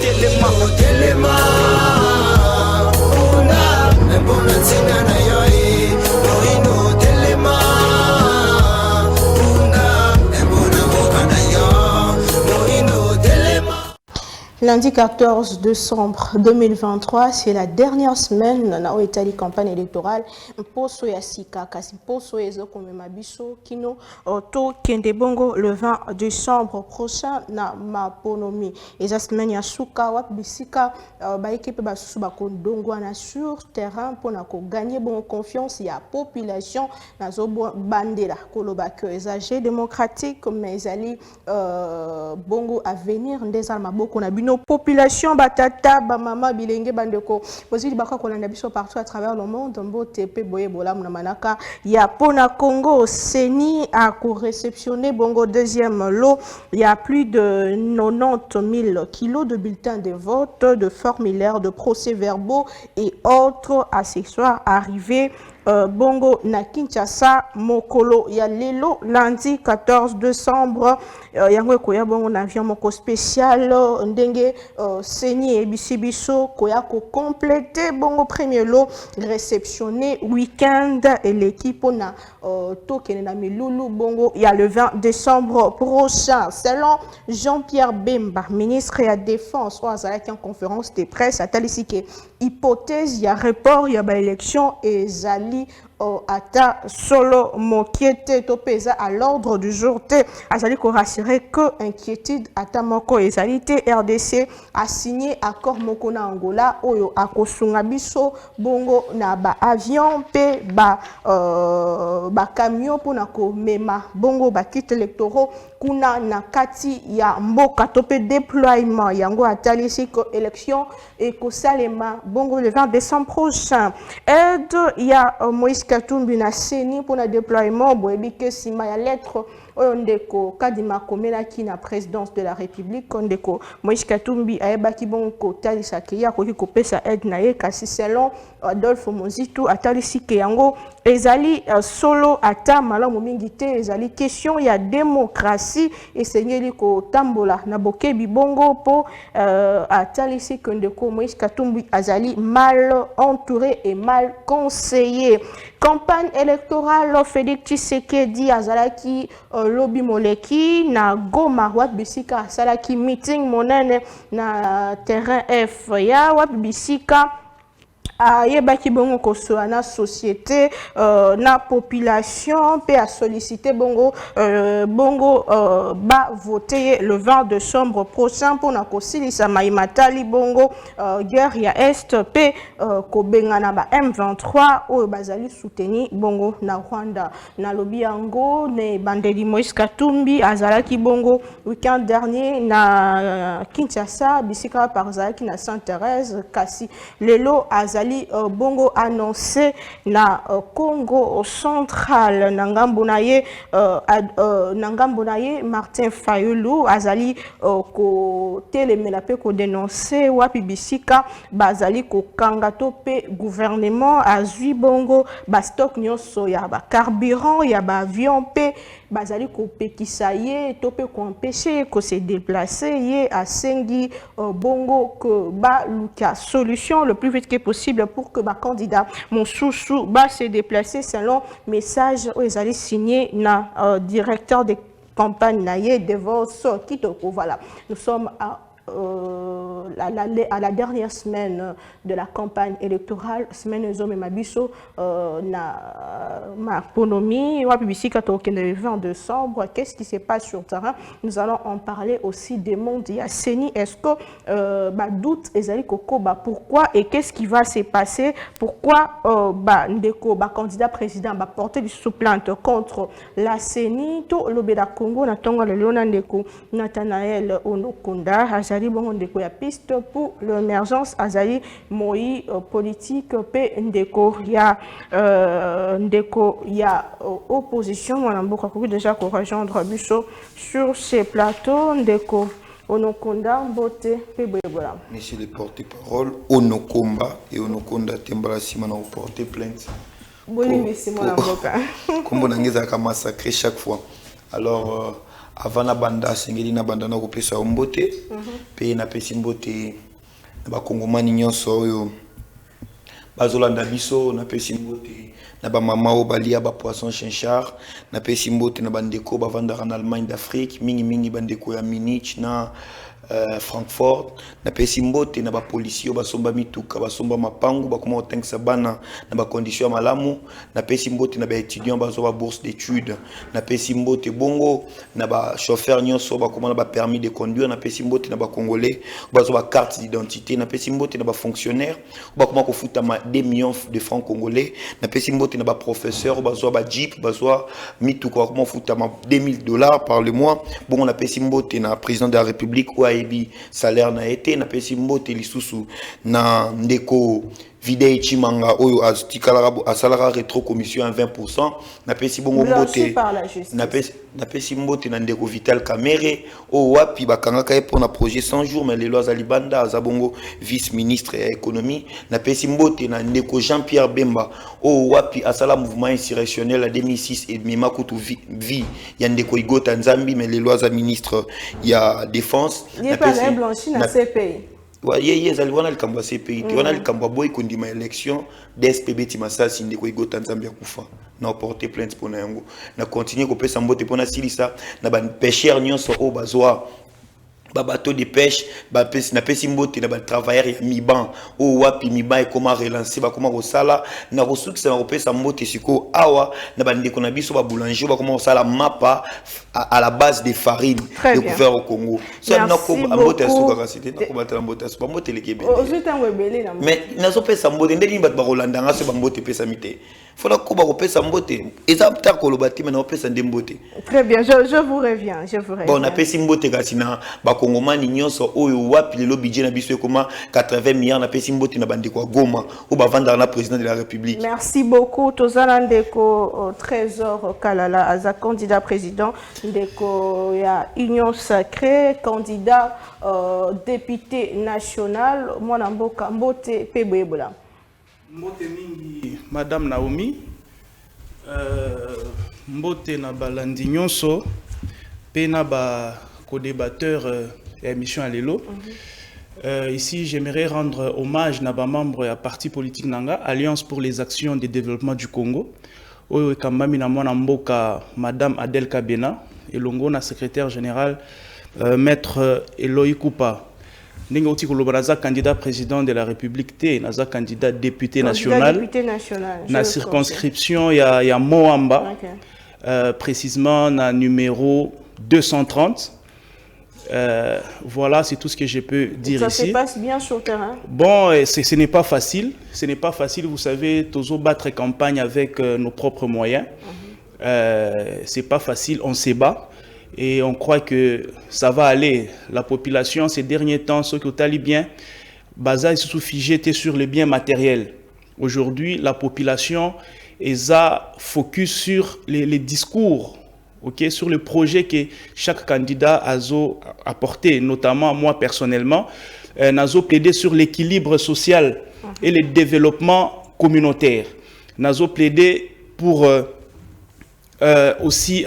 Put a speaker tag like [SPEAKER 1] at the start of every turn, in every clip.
[SPEAKER 1] telema telema una mbona tena na yoi moino telema una mbona boka na yo moino telema.
[SPEAKER 2] Lundi 14 décembre 2023, c'est la dernière semaine dans l'Italie campagne électorale. Poso ya sika kasi poso ezo komema biso kino to kende bongo le 20 décembre prochain na maponomi. Eza semaine ya suka wap bisika ba équipe ba susu ba kondongwa na sur terrain pona ko gagner bon confiance ya population na zo bandela koloba que eza jeu démocratique mais ali bongo avenir ndeza maboko na bino population batata ba mama bilenge bandeko bozili baka kolanda biso partout à travers le monde mbote pe boye bolam na manaka ya pona Congo Seni a réceptionné bongo deuxième lot. Il y a plus de 90 000 kilos de bulletins de vote, de formulaires, de procès-verbaux et autres accessoires arrivés bongo na Kinshasa mokolo ya lelo lundi 14 décembre yango koya bongo na avion moko spécial ndenge Seni et Bisibiso koya ko compléter bongo premier lot réceptionné week-end et l'équipe na tokene na milulu bongo ya le 20 décembre prochain. Selon Jean-Pierre Bemba, ministre de la Défense ou azalaki en conférence de presse à talisike hypothèse ya report ya ba élection et zali ata solo mokiete topeza à l'ordre du jour te azali ko rassurer que inquiétude ata moko ezalité RDC a signé accord moko na Angola oyo akosunga biso bongo na ba avion pe ba camion pona ko mema bongo ba kit électoraux kuna na kati ya mboka tope déploiement yango atalisi ko élection et ko salema bongo le 20 décembre prochain. Aide ya Moïse Katumbi na Seni pour le déploiement boyebi ke sima ya lettre oyo ndeko kadima komela ki na présidence de la République ndeko Moïse Katumbi ayebaki bon ko talisa ke ya koki kopesa aide na ye kasi selon Adolphe Mozitu atalisi ke yango ezali solo ata malamu mingi te ezali question ya démocratie esengeli ko tambola na bokebi bongo po atalisi ke ndeko Moïse Katumbi azali mal entouré et mal conseillé. Campagne électorale Félix Tshisekedi azalaki lobby moleki na Goma wap bisika asalaki meeting monene na terrain F ya wap bisika yebaki bongo kosoa na société na population pe a sollicité bongo ba voter le 20 décembre prochain pour na kosilisa maimatali bongo guerre ya est pe kobengana ba M23 oyo bazali soutenir bongo na Rwanda na lobby yango ne bandeli Moïse Katumbi azalaki bongo week-end dernier na Kinshasa bisika par zalaki na Sainte-Thérèse kasi lelo azali bongo annoncé na Congo central nangambo na ye Martin Fayulu azali ko telemela pe ko dénoncer wapi bisika bazali ko kangato pe gouvernement azui bongo ba stock nyonso ya ba carburant ya ba avion pe bazali ko pekisa ye to pe ko empêcher ko se déplacer ye asengi bongo que ba luka solution le plus vite que possible pour que ma candidat mon chouchou va se déplacer selon message où ils allaient signer na directeur de campagne naie devant ce qui voilà nous sommes à la dernière semaine de la campagne électorale, semaine Zome Mabiso, na ma ponomie, le 20 décembre, qu'est-ce qui se passe sur le terrain? Nous allons en parler aussi des mondes. Il y a Seni, est-ce que doute Ezali Koko, pourquoi et qu'est-ce qui va se passer? Pourquoi Ndeko, candidat président, porter du sous-plainte contre la Seni, tout l'Obéda Congo, Natonga le Léona Ndeko, Nathanaël Onokonda, Azali Bongo Ndeko ya piste pour l'émergence Azali Moi politique pe Ndeko ya opposition on a beaucoup déjà pour rejoindre Busso sur ces plateaux Ndeko Onokonda Mbote pe Boyebola.
[SPEAKER 3] Monsieur le porte-parole Onokomba et Onokonda Tembala Simana ont porté plainte.
[SPEAKER 2] Bonne mission la boka.
[SPEAKER 3] Comme on a massacré chaque fois. Alors avant na banda sengeli na banda na kopesa mbote pe na pesi mbote na ba kongomani nyonso oyo bazolanda biso na pesi mbote na ba mama o balia ba poisson chinchard na pesi mbote na bandeko bavandaka na Allemagne d'Afrique mingi bandeko ya Munich na Francfort na pesi mbote na ba policier basomba mituka basomba mapangu bakoma otengisa bana na ba condition malamu na pesi mbote na ba étudiant bazo ba bourse d'études na pesi mbote bongo na ba chauffeur nyonso bakoma na ba permis de conduire na pesi mbote na ba congolais bazo ba carte d'identité na pesi mbote na ba fonctionnaire bakoma ko futa ma 2 millions de francs congolais na pesi mbote na ba professeur bazo ba jeep bazo mituka bakoma futa ma $2000 par le mois bongo na pesi mbote na président de la République ou ebi salaire na été na pesi mbote lisusu na ndeko Videi Chimanga oyo a salara rétro commission à 20% na pesi bongo mbote na pesi mbote na ndeko Vital Kamere o wapi bakangaka e pour na projet 100 jours mais les lois alibanda azabongo vice ministre ya économie na pesi mbote na ndeko Jean-Pierre Bemba o wapi asala mouvement insurrectionnel en 2006 et mima kutu vi ya ndeko Igota Nzambi mais les lois à ministre ya défense
[SPEAKER 2] na pesi blanchi na CPI
[SPEAKER 3] Yes, aliwana likambo CPI, wana likambo boy kundima élection DSPB Timasasi ndeko Igota Nzambi kufa na porter plainte pour na yango na continuer ko pesa mbote pona silisa na ba pêcheur nyonso o bazwa ba bateau de pêche ba pesi na pesi mbote na ba travailleur ya Miban o wapi Miban et comment relancer ba comment sala na ressources na pesa mbote siko awa na ba ndeko na biso ba boulanger ba comment sala mapa à la base de farine découvert au Congo.
[SPEAKER 2] Ça n'a
[SPEAKER 3] pas mbote asuka kasite na ko batela mbote asuka mbote lekebe. Mais na so pesa mbote ndeli bat ba Rolanda ngaso ba mbote pesa mite. Fola ko ba ko pesa mbote ezapta ko lobati mais na pesa ndembote.
[SPEAKER 2] Très bien, je vous reviens.
[SPEAKER 3] Bon na pesi mbote kasina ba Kongomani nyonso oyo wapi le budget na biso koma 80 milliards na pesi mbote na bandeko Goma ou ba vendre na président de la République.
[SPEAKER 2] Merci beaucoup Tozala Ndeko Trésor Kalala aza candidat président ndeko ya Union Sacrée candidat député national mwana mboka mbote pebwebola.
[SPEAKER 4] Mbote mingi Madame Naomi mbote na balandi nyonso pe na ba co-débatteur émission à l'élo. Ici, j'aimerais rendre hommage à ba membre à parti politique Nanga, Alliance pour les actions de développement du Congo. Oyo kambami na mwana mboka Madame Adel Kabena et longo na secrétaire général maître Eloy Koupa. Ninga uti koloba candidat président de la République T, naza candidat député national. Na circonscription ya Moamba. Okay. Précisément na numéro 230. Voilà, c'est tout ce que je peux dire ici.
[SPEAKER 2] Ça se passe bien sur le terrain?
[SPEAKER 4] Bon, ce n'est pas facile. Ce n'est pas facile, vous savez, toujours battre campagne avec nos propres moyens. C'est pas facile, on se bat. Et on croit que ça va aller. La population, ces derniers temps, ceux qui ont allé bien, Baza est sous figé sur les biens matériels. Aujourd'hui, la population est à focus sur les discours. Okay, sur le projet que chaque candidat a apporté, notamment moi personnellement, Nazo plaidé sur l'équilibre social et le développement communautaire. Nazo plaidé pour aussi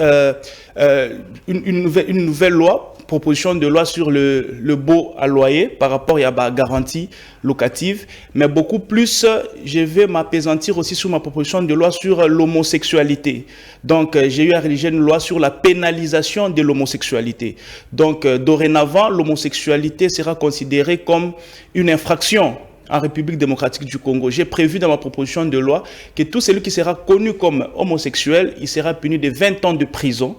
[SPEAKER 4] une nouvelle loi, proposition de loi sur le baux à loyer par rapport à la garantie locative, mais beaucoup plus, je vais m'appesantir aussi sur ma proposition de loi sur l'homosexualité. Donc, j'ai eu à rédiger une loi sur la pénalisation de l'homosexualité. Donc, dorénavant, l'homosexualité sera considérée comme une infraction en République démocratique du Congo. J'ai prévu dans ma proposition de loi que tout celui qui sera connu comme homosexuel, il sera puni de 20 ans de prison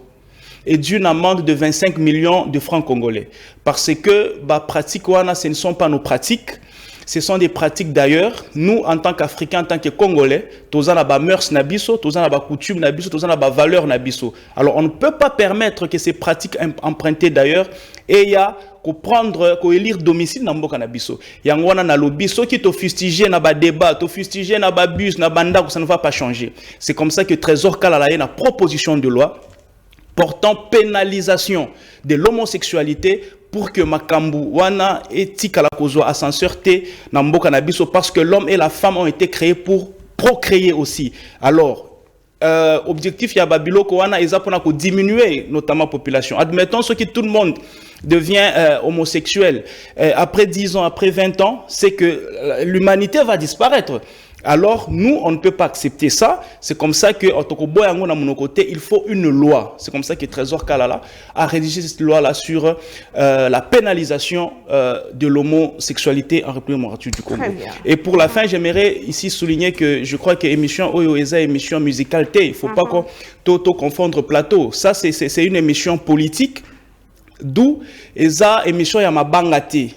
[SPEAKER 4] et d'une amende de 25 millions de francs congolais. Parce que pratiques wana, ce ne sont pas nos pratiques, ce sont des pratiques d'ailleurs. Nous, en tant qu'Africains, en tant que Congolais, tous en avons mœurs nabiso, tous en avons coutumes nabiso, tous en avons valeurs nabiso. Alors, on ne peut pas permettre que ces pratiques empruntées d'ailleurs, et il y a qu'on prendre, qu'on élire domicile dans mboka nabiso. Yangwana na lobiso qui to fustigé na ba débat, to fustigé na ba bus, na banda, ça ne va pas changer. C'est comme ça que Trésor Kalala a une proposition de loi portant pénalisation de l'homosexualité pour que Makambu wana et Tika la kozo ascenseur te na mboka nabiso parce que l'homme et la femme ont été créés pour procréer aussi. Alors, objectif ya babilo ko wana eza pona ko diminuer notamment population. Admettons ce que tout le monde devient homosexuel après 10 ans, après 20 ans, c'est que l'humanité va disparaître. Alors, nous, on ne peut pas accepter ça. C'est comme ça que, en tant que boyango na mon côté, il faut une loi. C'est comme ça que Trésor Kalala a rédigé cette loi-là sur la pénalisation de l'homosexualité en République démocratique du Congo. Et pour la fin, j'aimerais ici souligner que je crois que émission Oyo Eza émission musicale, il ne faut pas confondre plateau. Ça, c'est une émission politique, d'où Eza émission Yamabangate.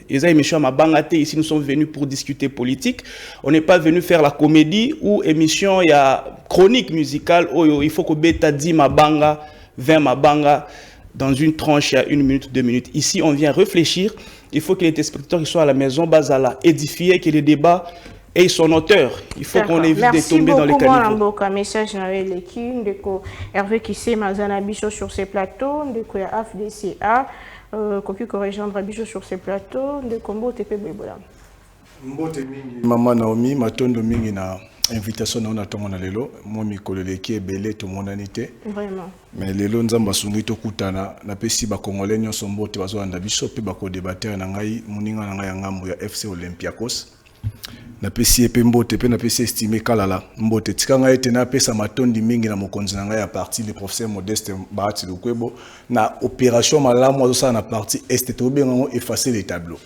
[SPEAKER 4] Ici, nous sommes venus pour discuter politique. On n'est pas venu faire la comédie ou émission, il y a chronique musicale. Il faut que Beta dit Mabanga, 20 Mabanga, dans une tranche, il y a 1 minute, 2 minutes. Ici, on vient réfléchir. Il faut que les téléspectateurs qui soient à la maison, Bazala, édifiés, que les débats aient son auteur. Il faut qu'on évite de tomber dans les caniveaux.
[SPEAKER 2] Message Hervé Kissé, Mazana Bicho sur ces plateaux, de AFDCA. Koki corrigeandra biso sur ces plateaux de combo TP Bebola.
[SPEAKER 5] Mbote mingi Mama Naomi matondo mingi na invitation na tongo na lelo mo mikolo leki ebele to monanité
[SPEAKER 2] vraiment
[SPEAKER 5] mais lelo nzamba sungi to kutana na pesi ba congolais nyonso mbote bazo anda biso pe ba ko débattre na ngai muninga na ngai ya ngambo ya FC Olympiakos na pesi epe mbote pe na pesi estimé kalala mbote tika ngai ete na pesa matondi mingi na mokonzi na ngai ya parti le professeur Modeste Bahati Lukwebo na opération malamu azo na parti est to bengo effacer les tableaux.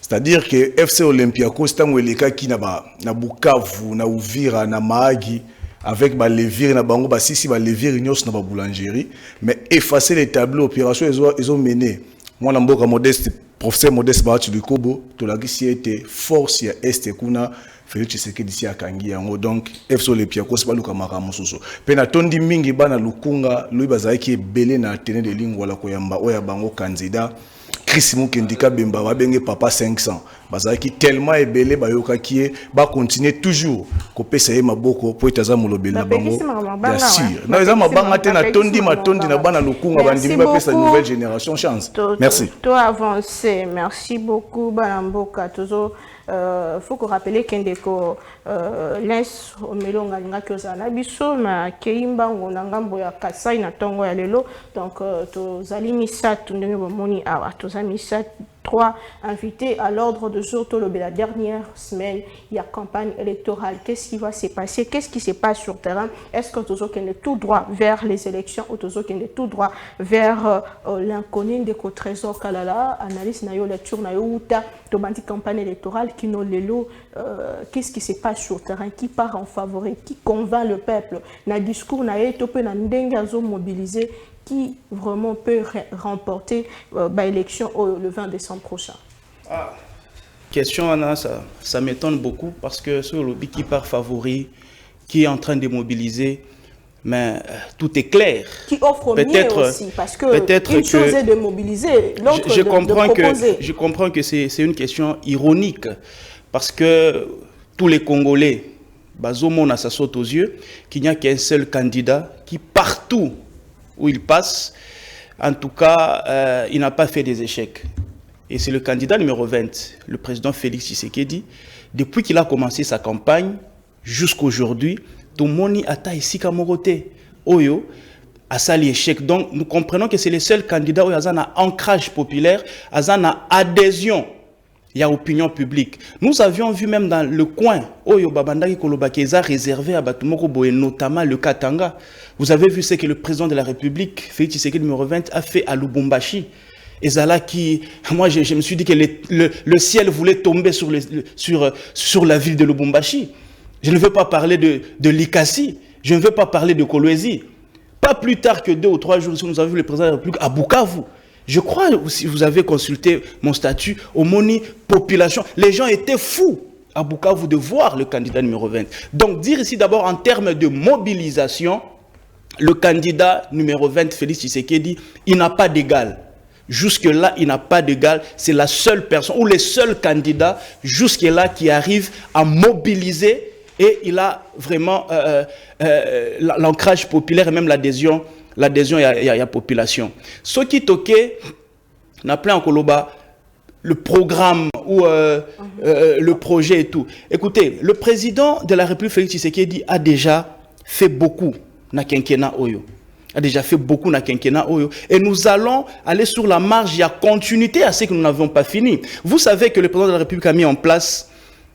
[SPEAKER 5] C'est-à-dire que FC Olympiakos tango eleka ki na Bukavu na Uvira na Mahagi avec ba levire na bango ba sisi ba levire nyos na ba boulangerie mais effacer les tableaux opération ils ont mené moi na mboka Modeste professeur Modeste Bahati Lukwebo to la qui était force ya est kuna Félix Tshisekedi d'ici à Kangi yango donc FC Olympiakos ba luka makamu soso pe na tondi mingi bana lukunga lui bazaki belé na tenir de ligne wala ko yamba oya bango candidat Chris Mukendika Bemba va benga papa 500 bazaki tellement ebelé bayoka qui ba continuer toujours ko pesa ye maboko po etaza molobela bango bien sûr na eza mabanga te na tondi matondi na bana lukunga bandimi ba pesa nouvelle génération chance merci
[SPEAKER 2] toi avancer merci beaucoup Balamboka toujours faut que rappeler qu'Indeko lens au melonga linga kyozana biso na keimba ngona ngambo ya Kasai na tongo ya lelo donc to zalimisa tundenge bomoni awa to zamisa 3 invités à l'ordre de jour la dernière semaine il y a campagne électorale. Qu'est-ce qui va se passer? Qu'est-ce qui se passe sur le terrain? Est-ce que toujours qu'on est tout droit vers les élections ou toujours qu'on est tout droit vers l'inconnu de Trésor Kalala analyse na yo lecture na yo uta to bandi campagne électorale qui no lelo qu'est-ce qui se passe sur le terrain, qui part en favori, qui convainc le peuple na discours na yo to pe na ndenge azo mobiliser qui vraiment peut remporter l'élection le 20 décembre prochain?
[SPEAKER 4] Question, Anna, ça m'étonne beaucoup parce que ce lobby qui part favori, qui est en train de mobiliser, mais tout est clair.
[SPEAKER 2] Qui offre mieux aussi, parce que une chose est de mobiliser, l'autre de proposer.
[SPEAKER 4] Je comprends que c'est une question ironique parce que tous les Congolais, Bazomona, ça saute aux yeux, qu'il n'y a qu'un seul candidat qui partout où il passe, en tout cas, il n'a pas fait des échecs. Et c'est le candidat numéro 20, le président Félix Tshisekedi. Depuis qu'il a commencé sa campagne, jusqu'à aujourd'hui, Tomoni Ata ici Kamorote, Oyo, a sali échec. Donc, nous comprenons que c'est le seul candidat où il y a un ancrage populaire, il y a une adhésion. Il y a opinion publique. Nous avions vu même dans le coin, Oyo Babandaki Kolobakeza réservé à Batumoko Boé, notamment le Katanga. Vous avez vu ce que le président de la République, Félix Tshisekedi numéro 20, a fait à Lubumbashi. Et Zala qui, moi je me suis dit que le ciel voulait tomber sur la ville de Lubumbashi. Je ne veux pas parler de Likasi, je ne veux pas parler de Kolwezi. Pas plus tard que 2 ou 3 jours, nous avons vu le président de la République à Bukavu. Je crois, si vous avez consulté mon statut, au Moni Population, les gens étaient fous à Bukavu de voir le candidat numéro 20. Donc dire ici d'abord en termes de mobilisation, le candidat numéro 20, Félix Tshisekedi, il n'a pas d'égal. Jusque-là, il n'a pas d'égal. C'est la seule personne, ou les seuls candidats, jusque-là, qui arrivent à mobiliser et il a vraiment l'ancrage populaire et même l'adhésion. L'adhésion, il y a population. Ce qui toquait, on a plein en Koloba, le programme ou le projet et tout. Écoutez, le président de la République, Félix Tshisekedi, a déjà fait beaucoup na quinquennat Oyo. A déjà fait beaucoup na quinquennat Oyo. Et nous allons aller sur la marge, il y a continuité à ce que nous n'avons pas fini. Vous savez que le président de la République a mis en place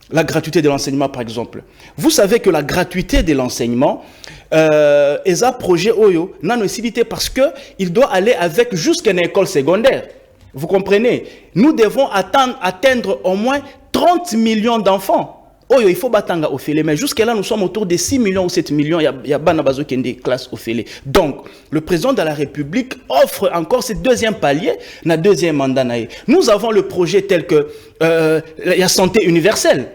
[SPEAKER 4] la gratuité de l'enseignement, par exemple. Vous savez que la gratuité de l'enseignement, est un projet Oyo, n'a nécessité parce qu'il doit aller avec jusqu'à une école secondaire. Vous comprenez? Nous devons atteindre au moins 30 millions d'enfants. Oyo, il faut batanga au félé. Mais jusqu'à là, nous sommes autour de 6 millions ou 7 millions. Il y a Banabazo qui est des classes au félé. Donc, le président de la République offre encore ce deuxième palier, na deuxième mandat. Nous avons le projet tel que il y a santé universelle.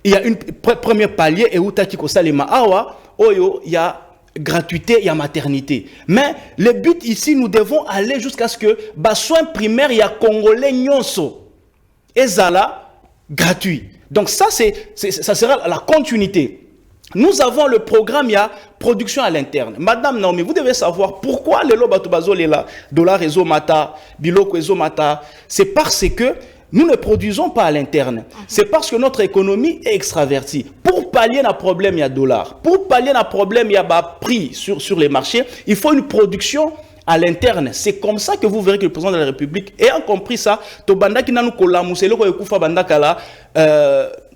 [SPEAKER 4] Il y a une premier palier et Outaki Kosalema Awa, Oyo, il y a gratuité, il y a maternité. Mais le but ici, nous devons aller jusqu'à ce que bas soins primaires, il y a Congolais nyonso. Et Zala, gratuit. Donc ça, ça sera la continuité. Nous avons le programme, il y a production à l'interne. Madame Naomi, vous devez savoir pourquoi les Lobatubazo là, dollar et Zomata, Biloko et Zomata. C'est parce que nous ne produisons pas à l'interne. C'est parce que notre économie est extravertie. Pour pallier un problème, il y a dollar. Pour pallier un problème, il y a prix sur les marchés. Il faut une production à l'interne. C'est comme ça que vous verrez que le président de la République, ayant compris ça,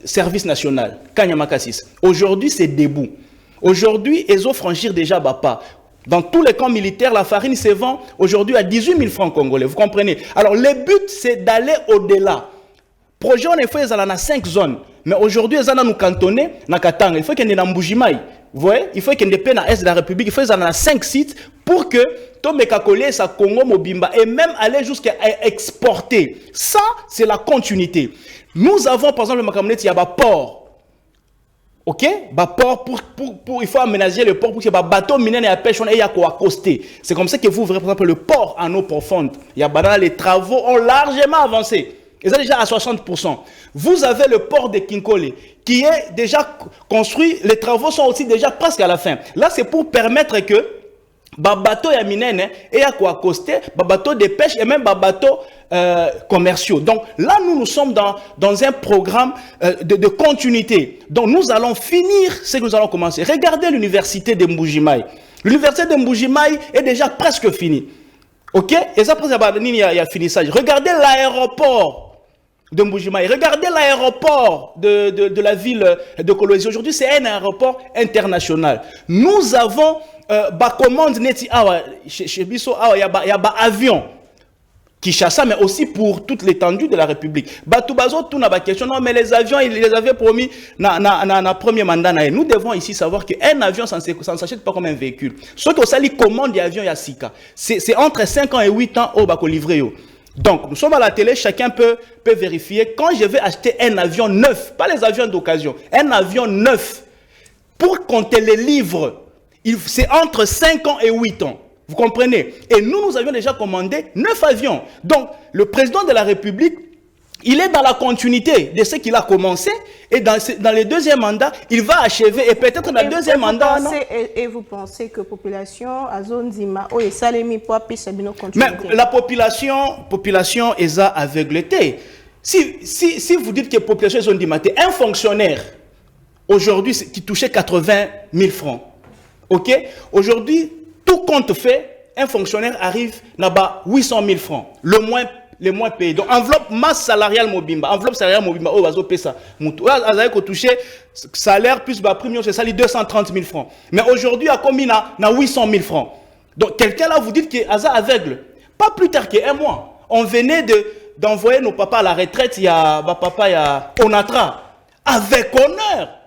[SPEAKER 4] service national, aujourd'hui, c'est debout. Aujourd'hui, ils ont franchi déjà Bapa. Dans tous les camps militaires, la farine se vend aujourd'hui à 18 000 francs congolais. Vous comprenez? Alors, le but, c'est d'aller au-delà. Projet, on est fait, ils ont 5 zones. Mais aujourd'hui, ils ont nous cantonner dans Katanga. Il faut qu'il y ait dans Mbujimaï. Vous voyez? Il faut qu'il y ait des dans l'Est de la République. Il faut qu'ils aient 5 sites pour que Tomeka Kolé, sa Congo, Mobimba, et même aller jusqu'à exporter. Ça, c'est la continuité. Nous avons, par exemple, le Makamonet, il y a un port. Ok, port il faut aménager le port pour que les bateaux minés et pêche et accoster. C'est comme ça que vous verrez par exemple le port en eau profonde. Il y a les travaux ont largement avancé. Ils sont déjà à 60%. Vous avez le port de Kinkole qui est déjà construit. Les travaux sont aussi déjà presque à la fin. Là, c'est pour permettre que bateaux ya minene et à quoi accoster, bateaux de pêche et même bateaux commerciaux. Donc là, nous sommes dans un programme de continuité. Donc nous allons finir ce que nous allons commencer. Regardez l'université de Mbujimaï. L'université de Mbujimaï est déjà presque finie. Ok? Et ça, il y a finissage. Regardez l'aéroport de Mbujimaï. Regardez l'aéroport de la ville de Kolwezi. Aujourd'hui, c'est un aéroport international. Nous avons commande neti awa chez Bisso awa il y a avion Kinshasa, mais aussi pour toute l'étendue de la République. Batoubazo, tout n'a pas question. Non, mais les avions, ils les avaient promis na premier mandat. Nous devons ici savoir qu'un avion, ça ne s'achète pas comme un véhicule. Ceux qui ont sali commande des avions, il y a Sika. C'est entre 5 ans et 8 ans au bako livré. Donc, nous sommes à la télé, chacun peut vérifier. Quand je vais acheter un avion neuf, pas les avions d'occasion, un avion neuf, pour compter les livres, c'est entre 5 ans et 8 ans. Vous comprenez? Et nous avions déjà commandé 9 avions. Donc, le président de la République, il est dans la continuité de ce qu'il a commencé. Et dans le deuxième mandat, il va achever. Et peut-être dans le deuxième mandat...
[SPEAKER 2] Et vous pensez que la population a zone Zima,
[SPEAKER 4] mais la population est aveuglété. Si vous dites que la population est zone Zima, un fonctionnaire, aujourd'hui, qui touchait 80 000 francs. Ok? Aujourd'hui, tout compte fait, un fonctionnaire arrive là-bas 800 000 francs, le moins payé. Donc, enveloppe masse salariale Mobimba, oh, bazo pesa. Azaï ko touché salaire plus prime, c'est ça, 230 000 francs. Mais aujourd'hui, à combien na 800 000 francs. Donc, quelqu'un là, vous dites que Aza aveugle. Pas plus tard qu'un mois. On venait d'envoyer nos papas à la retraite, il y a Onatra, avec honneur.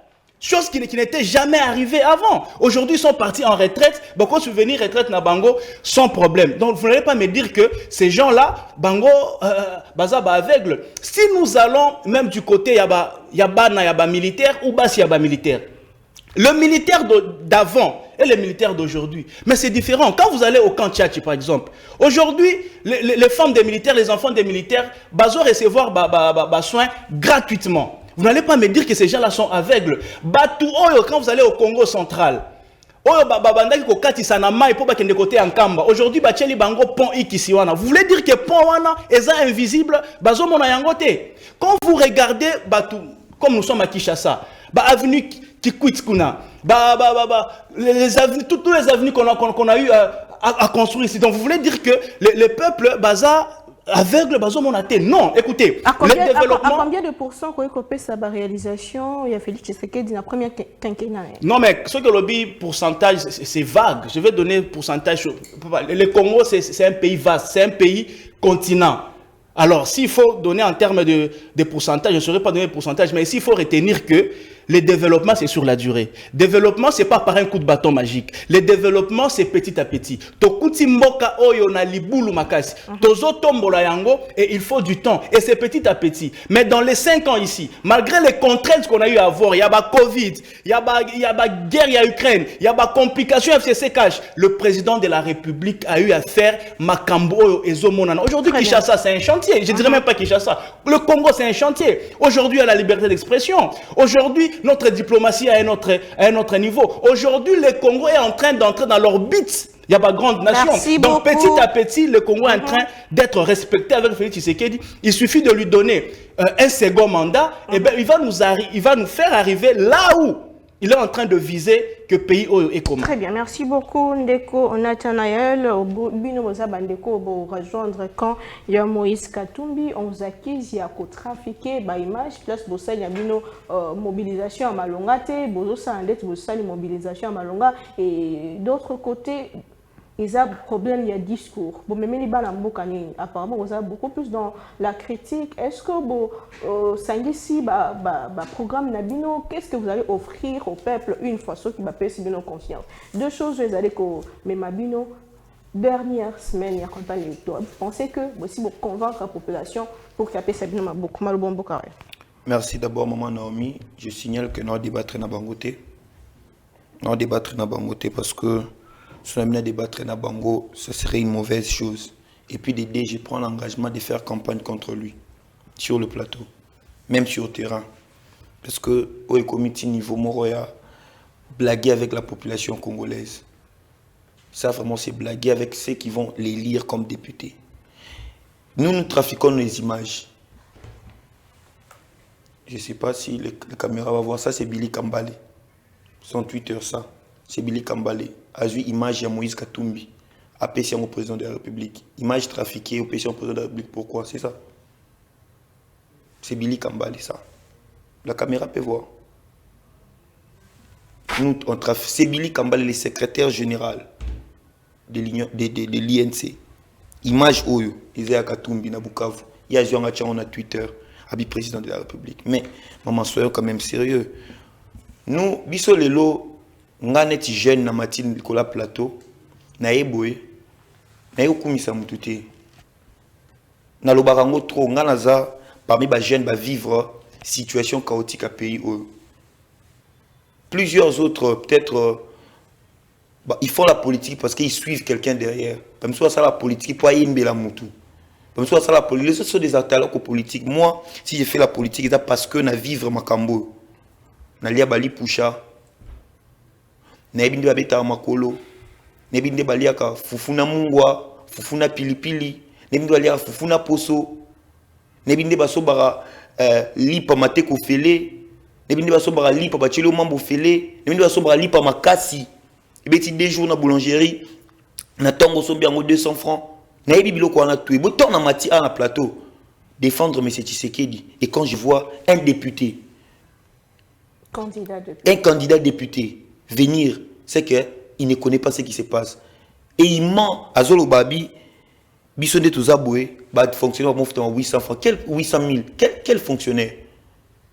[SPEAKER 4] Chose qui n'était jamais arrivée avant. Aujourd'hui, ils sont partis en retraite. Beaucoup de souvenirs retraite na bango sans problème. Donc, vous n'allez pas me dire que ces gens-là, bango, bazaba aveugle. Si nous allons même du côté yaba militaire ou bas yaba militaire. Le militaire d'avant et le militaire d'aujourd'hui. Mais c'est différent. Quand vous allez au camp Tchatchi, par exemple, aujourd'hui, les femmes des militaires, les enfants des militaires, bazo recevoir soins gratuitement. Vous n'allez pas me dire que ces gens-là sont aveugles. Batou Oyo, quand vous allez au Congo central, Oyo babandaki ko kati sanama et pour bakende côté en Kamba. Aujourd'hui, bacheli bango pont ikisiwana. Vous voulez dire que pont wana est invisible, bazo mona yangote. Quand vous regardez Batou, comme nous sommes à Kinshasa, avenue Kikwit kuna, les avenues, tous les avenues qu'on a eu à construire ici. Donc vous voulez dire que les peuples aveugle monaté. Non, écoutez,
[SPEAKER 2] à combien de pourcents qu'on a sa réalisation il y a Félix Tshisekedi dans la première quinquennat?
[SPEAKER 4] Non, mais ce que le pourcentage, c'est vague. Je vais donner pourcentage. Le Congo, c'est un pays vaste, c'est un pays continent. Alors, s'il faut donner en termes de pourcentage, je ne saurais pas donner de pourcentage, mais s'il faut retenir que le développement, c'est sur la durée. Développement, ce n'est pas par un coup de bâton magique. Le développement, c'est petit à petit. Tokuti mboka oyo na libulu makasi. Tozo tombola yango, et il faut du temps. Et c'est petit à petit. Mais dans les 5 ans ici, malgré les contraintes qu'on a eu à voir, il y a la Covid, il y a la guerre, il y a Ukraine, il y a la complication FCC cash, le président de la République a eu à faire Makambo et Zomonana. Aujourd'hui, Kinshasa, c'est un chantier. Je ne dirais même pas Kinshasa. Le Congo, c'est un chantier. Aujourd'hui, il y a la liberté d'expression. Aujourd'hui, notre diplomatie à un autre niveau. Aujourd'hui, le Congo est en train d'entrer dans l'orbite. Il y a pas grande nation.
[SPEAKER 2] Merci
[SPEAKER 4] Donc
[SPEAKER 2] beaucoup.
[SPEAKER 4] petit à petit, le Congo est en train d'être respecté avec Félix Tshisekedi. Il suffit de lui donner un second mandat. Et ben, il va nous faire arriver là où il est en train de viser que le pays est commun.
[SPEAKER 2] Très bien, merci beaucoup Ndeko Nathanaël. Bino Bandeko pour rejoindre quand il y a Moïse Katumbi, on vous accuse, il y a trafiqué par image, plus il y a bino mobilisation à Malongate, bozosa andette bossa mobilisation à Malonga et d'autre côté ils ont problème, il y a discours. Bon, mais apparemment, vous avez beaucoup plus dans la critique. Est-ce que bon, programme Nabino, qu'est-ce que vous allez offrir au peuple une fois ceux qui m'appellent si bien confiance? Deux choses, vous allez que mais Mabino, dernière semaine, il y a campagne électorale. Vous pensez que si vous convaincre la population pour qu'il appelle Sabino Maboko, Malobon carré?
[SPEAKER 3] Merci d'abord, Maman Naomi. Je signale que nous débattrons dans Bangoté. Nous débattrons dans Bangoté parce que si on a débattre dans Bango, ce serait une mauvaise chose. Et puis d'aider, je prends l'engagement de faire campagne contre lui, sur le plateau, même sur le terrain. Parce que au comité niveau Moroya, blaguer avec la population congolaise. Ça vraiment c'est blaguer avec ceux qui vont les lire comme députés. Nous trafiquons les images. Je ne sais pas si les caméras vont voir ça, c'est Billy Kambale. Son Twitter ça. C'est Billy Kambale. A vu image de Moïse Katumbi, appelé au président de la République. Image trafiquée au président de la République. Pourquoi? C'est ça. C'est Billy Kambale, ça. La caméra peut voir. Nous, c'est Billy Kambale, le secrétaire général de l'INC. Image Oyo, Isaiah Katumbi, na Bukavu. Il y a Jean Gachan, on a Twitter, habit président de la République. Mais, maman, soyons quand même sérieux. Nous, biso lelo, nga neti jeune na matine Nicolas Plateau na eboye na yokumisa mutute na lobarango trop nga naza parmi ba jeunes ba vivre situation chaotique à pays où plusieurs autres peut-être ils font la politique parce qu'ils suivent quelqu'un derrière comme soit ça la politique pour yimbe la mutu comme soit ça la politique les autres sont des acteurs politiques. Moi si j'ai fait la politique c'est parce que na vivre makambo na lia bali pusha na ebinde babeta makolo na ebinde baliaka fufuna mungwa fufuna pilipili na ebinde baliaka fufuna poso na ebinde basobara lipa mateko fele na ebinde basobara lipa bachelo mambo fele na ebinde basobara lipa makasi ebeti 2 jours na boulangerie na tongo sombi yango 200 francs na ebi biloko wana tué boton na mati na plateau défendre M. Tshisekedi et quand je vois un député un candidat député venir, c'est qu'il ne connaît pas ce qui se passe. Et il ment à Zolo Babi, Bissonde Touzaboué, fonctionnaire à 800 francs. Quel 800 000 quel fonctionnaire?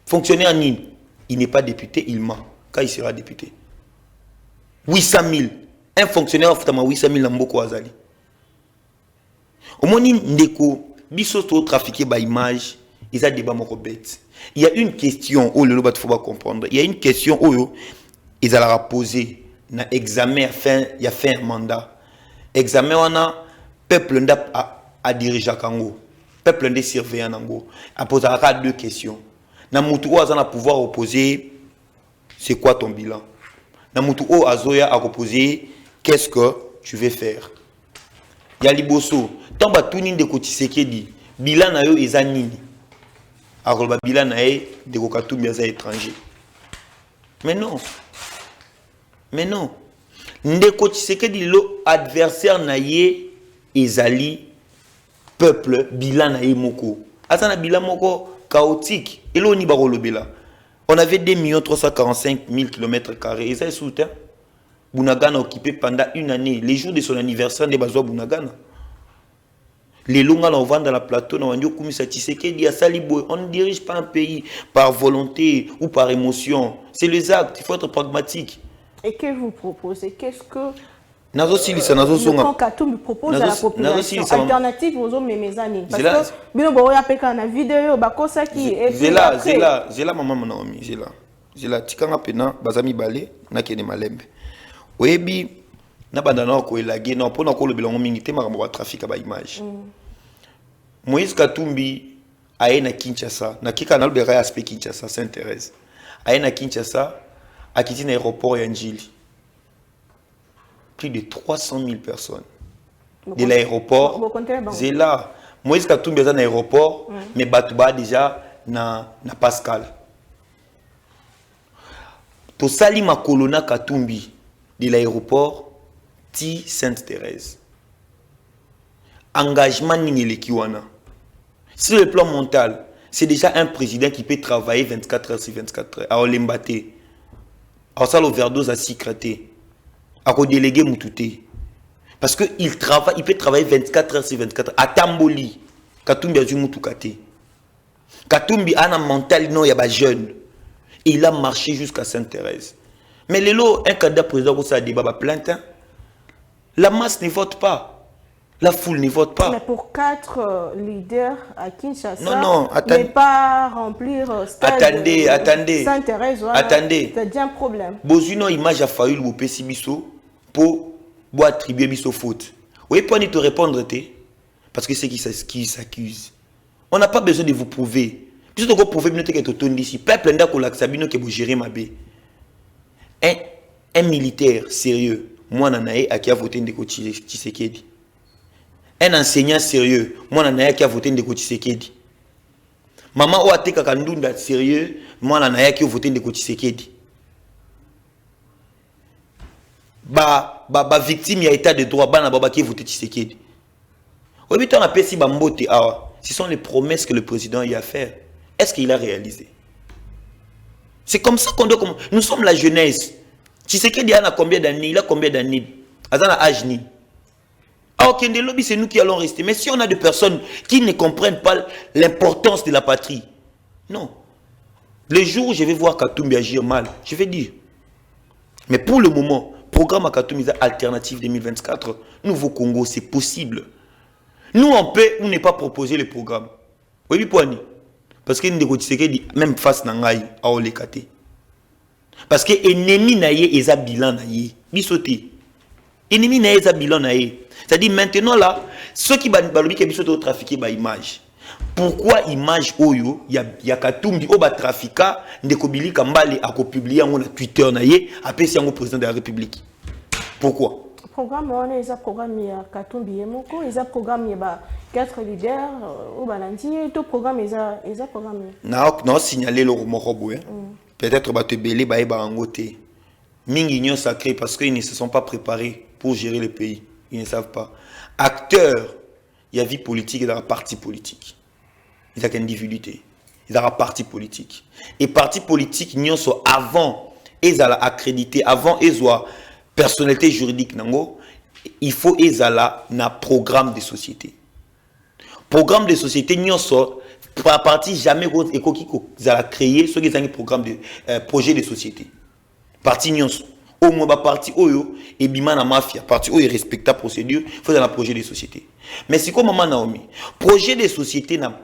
[SPEAKER 3] Fonctionnaire Nîmes, il n'est pas député, il ment. Quand il sera député 800 000. Un fonctionnaire à 800 000 dans Mboko Azali. Au moins, Ndeko, Bissoto trafiqué par image, ils ont débat mon bête. Il y a une question, oh le lobat faut pas comprendre. Il y a une question, oh ils allaient poser dans examen il y a fait un mandat. Examen on a peuple a diriger Kango. Peuple de surveiller Nango. A poser 2 questions. Na mutu o azana pouvoir opposer c'est quoi ton bilan? Na mutu o azoya a opposer qu'est-ce que tu veux faire? Ya liboso, tant ba tout de Tshisekedi, bilan na yo eza nini? Alors, bilan de Katumbi est étranger. Mais non. Mais non. Ndeko Tshisekedi lo adversaire na ye ezali peuple bilan na ye moko. Azana bilan moko chaotique. Et là, on avait 2 345 000 km². Et ça est soutenu. Bunagana occupé pendant une année. Les jours de son anniversaire, on a Bunagana. Les longs on vend dans la plateau, on ne dirige pas un pays par volonté ou par émotion. C'est les actes, il faut être pragmatique.
[SPEAKER 2] Et que vous proposez? Qu'est-ce que
[SPEAKER 3] le
[SPEAKER 2] camp Katumbi propose à la population? Alternative aux hommes et mes années. Parce que, bien bon, il y a une vidéo, qui est
[SPEAKER 3] Zela, maman Naomi, Zela, tikanga pena, bazami balé, na kene malembe. Oyebi, na bandana ko elage, na pona ko le bilongo mingi te makambo ba trafic ba image. Moïse Katumbi aye na Kinshasa, na kika na lobera aspect Kinshasa, Sainte-Thérèse. Aye na Kinshasa, akiti na aéroport ya Njili. Plus de 300 000 personnes. De l'aéroport, Zela. Moïse Katumbi est dans l'aéroport, mais Batouba déjà na Pascal. To sali ma colonna Katumbi de l'aéroport, ti Sainte-Thérèse. Engagement Ningilekiwana. Sur le plan mental, c'est déjà un président qui peut travailler 24 heures sur 24 heures. À Olembate, à Osalo overdose à Sikraté, à déléguer Moutouté. Parce qu'il travaille, il peut travailler 24 heures sur 24 heures. À Tamboli, Katumbi a dû Moutoukate. Katumbi a un mental, non, il y a des jeunes. Et il a marché jusqu'à Sainte-Thérèse. Mais les lots, un candidat président qui a débat plainte, la masse ne vote pas. La foule ne vote pas.
[SPEAKER 2] Mais pour 4 leaders à Kinshasa,
[SPEAKER 3] non,
[SPEAKER 2] ne pas remplir
[SPEAKER 3] attendez.
[SPEAKER 2] Sainte-Thérèse, voilà,
[SPEAKER 3] attendez.
[SPEAKER 2] C'est déjà un problème.
[SPEAKER 3] Bozino image a failli le PC biso pour attribuer biso faute. Oui, pour te répondre, parce que c'est qui s'accuse. On n'a pas besoin de vous prouver. Puisque vous prouver que vous êtes ici. Peuple n'a pas sabino que vous gérez ma bé. Un militaire sérieux, moi nanae a qui a voté Ndeko Tshisekedi. Un enseignant sérieux, moi nanae qui a voté Ndeko Tshisekedi. Maman ou ateka kandunda sérieux, moi nanae qui a voté Ndeko Tshisekedi. Ba victime ya état de droit bana baba qui a voté Tshisekedi. Oui, on a si bambote awa. Ce sont les promesses que le président y a fait. Est-ce qu'il a réalisé? C'est comme ça qu'on doit... Nous sommes la jeunesse. Tshisekedi a combien d'années? Il a combien d'années? Azana âge ni. Ah, ok, des lobbies, c'est nous qui allons rester. Mais si on a des personnes qui ne comprennent pas l'importance de la patrie, non. Le jour où je vais voir Katumbi agir mal, je vais dire. Mais pour le moment, programme à Katumbi alternative 2024, Nouveau Congo, c'est possible. Nous, on peut ou ne pas proposer le programme. Oui, Poani. Parce que Ndeko Tshisekedi, même face à Nangaï, à Olekate. Parce que ennemi naïe est un bilan naïe. Bisoté. Ennemi naïe est un bilan naïe. C'est-à-dire maintenant là, ceux qui balobi qui bisoté au trafiqué ba image. Pourquoi image oyo ya Katumbi o ba trafica Ndeko Bili Kambale a publié en Twitter naïe après si en président de la République. Pourquoi?
[SPEAKER 2] Programme on est un programme ya Katumbi Moko, ils a programme ya 4 leaders au Balandi et tout programme ils a programme.
[SPEAKER 3] Non signaler le Morobo. Peut-être ba te belé ba eba angote. Mingi nyo sacré parce qu'ils ne se sont pas préparés pour gérer le pays. Ils ne savent pas. Acteurs, il y a vie politique et il y a parti politique. Il y a qu'individualité. Il y a parti politique. Et parti politique, ils sont avant, ils ont accrédité, avant, ils ont personnalité juridique. Il faut qu'ils aient un programme de société. Programme de société, ils sont parti jamais ils ont créé ce qu'ils ont un programme de projet de société. Parti ils sont. Au moins, parti oyo et bima na mafia, parti oyo respecte la procédure, il faut dans la projet de société. Mais c'est comme maman Naomi, projet de société na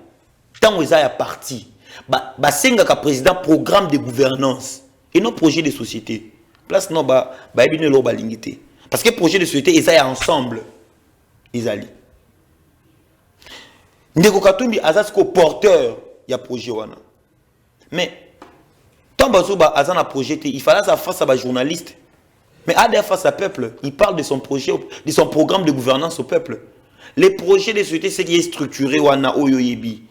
[SPEAKER 3] tant ils a parti, senga ka président programme de gouvernance et non projet de société. Place non ebine lo balingité. Parce que projet de société ils a ensemble. Ils allient. Ndeko Katumbi azasko porteur ya projet wana. Mais tant bazoba azana projet il fallait ça face à ba journaliste. Mais ADF face au peuple, il parle de son projet, de son programme de gouvernance au peuple. Les projets de société, c'est qui est structuré wana oyoyebi.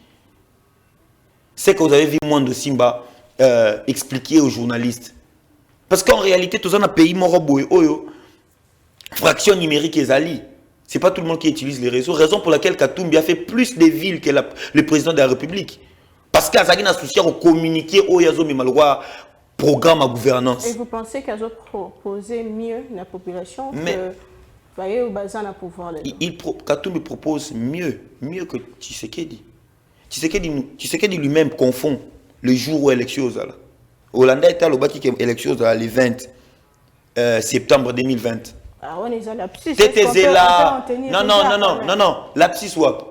[SPEAKER 3] C'est que vous avez vu moi de Simba expliquer aux journalistes. Parce qu'en réalité, tout ça, dans un pays morobo et oyo, fraction numérique et zali. C'est pas tout le monde qui utilise les réseaux. Raison pour laquelle Katumbi a fait plus de villes que le président de la République. Parce qu'il y a un souci à communiquer au Yazo Mimalwa programme à gouvernance.
[SPEAKER 2] Et vous pensez qu'elles ont proposé mieux la population
[SPEAKER 3] Mais,
[SPEAKER 2] que voyez au bazar à pouvoir
[SPEAKER 3] Katumbi propose mieux que Tshisekedi. Tshisekedi lui-même confond le jour où l'élection est là. Hollande était à l'élection le 20 septembre 2020.
[SPEAKER 2] Ah, on est à l'abscisse.
[SPEAKER 3] Tétézé là. Non. L'abscisse wap.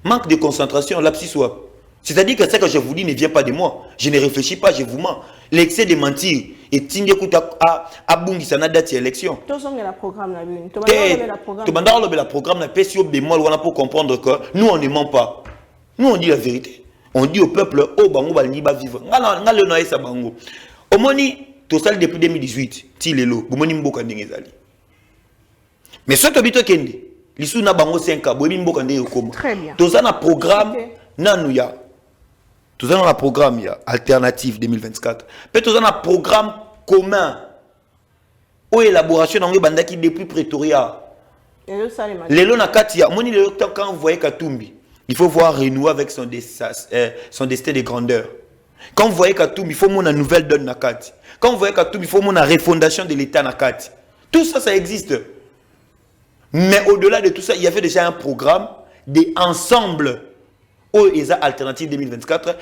[SPEAKER 3] Manque de concentration, l'abscisse wap. C'est-à-dire que ce que je vous dis ne vient pas de moi. Je ne réfléchis pas, je vous mens. L'excès de mentir et Tindé Kouta a bungi sana date élection.
[SPEAKER 2] Tous on a le programme là.
[SPEAKER 3] Tu m'as dit le programme là, pesio bémol pour comprendre que nous on ne ment pas. Nous on dit la vérité. On dit au peuple oh bango ba ni ba vivre. Ngala le noyer sa bango. Au moni to sal depuis 2018, ti lelo, bomoni mboka ndenge zali. Mais ce que bito kende, lisu na bango 5 ans, boyebi mboka ndenge koma.
[SPEAKER 2] Très bien.
[SPEAKER 3] To na programme nanuya. Tout ça dans le programme alternative 2024. Peut-être dans un programme commun ou élaboration dans bandaki depuis Pretoria. Les lois Katia, moni le quand vous voyez Katumbi, il faut voir renouer avec son destin de grandeur. Quand vous voyez Katumbi, il faut mon nouvelle donne Nakati. Quand vous voyez Katumbi, il faut mon refondation de l'État Nakati. Tout ça, ça existe. Mais au-delà de tout ça, il y avait déjà un programme d'ensemble. Eza Alternative 2024.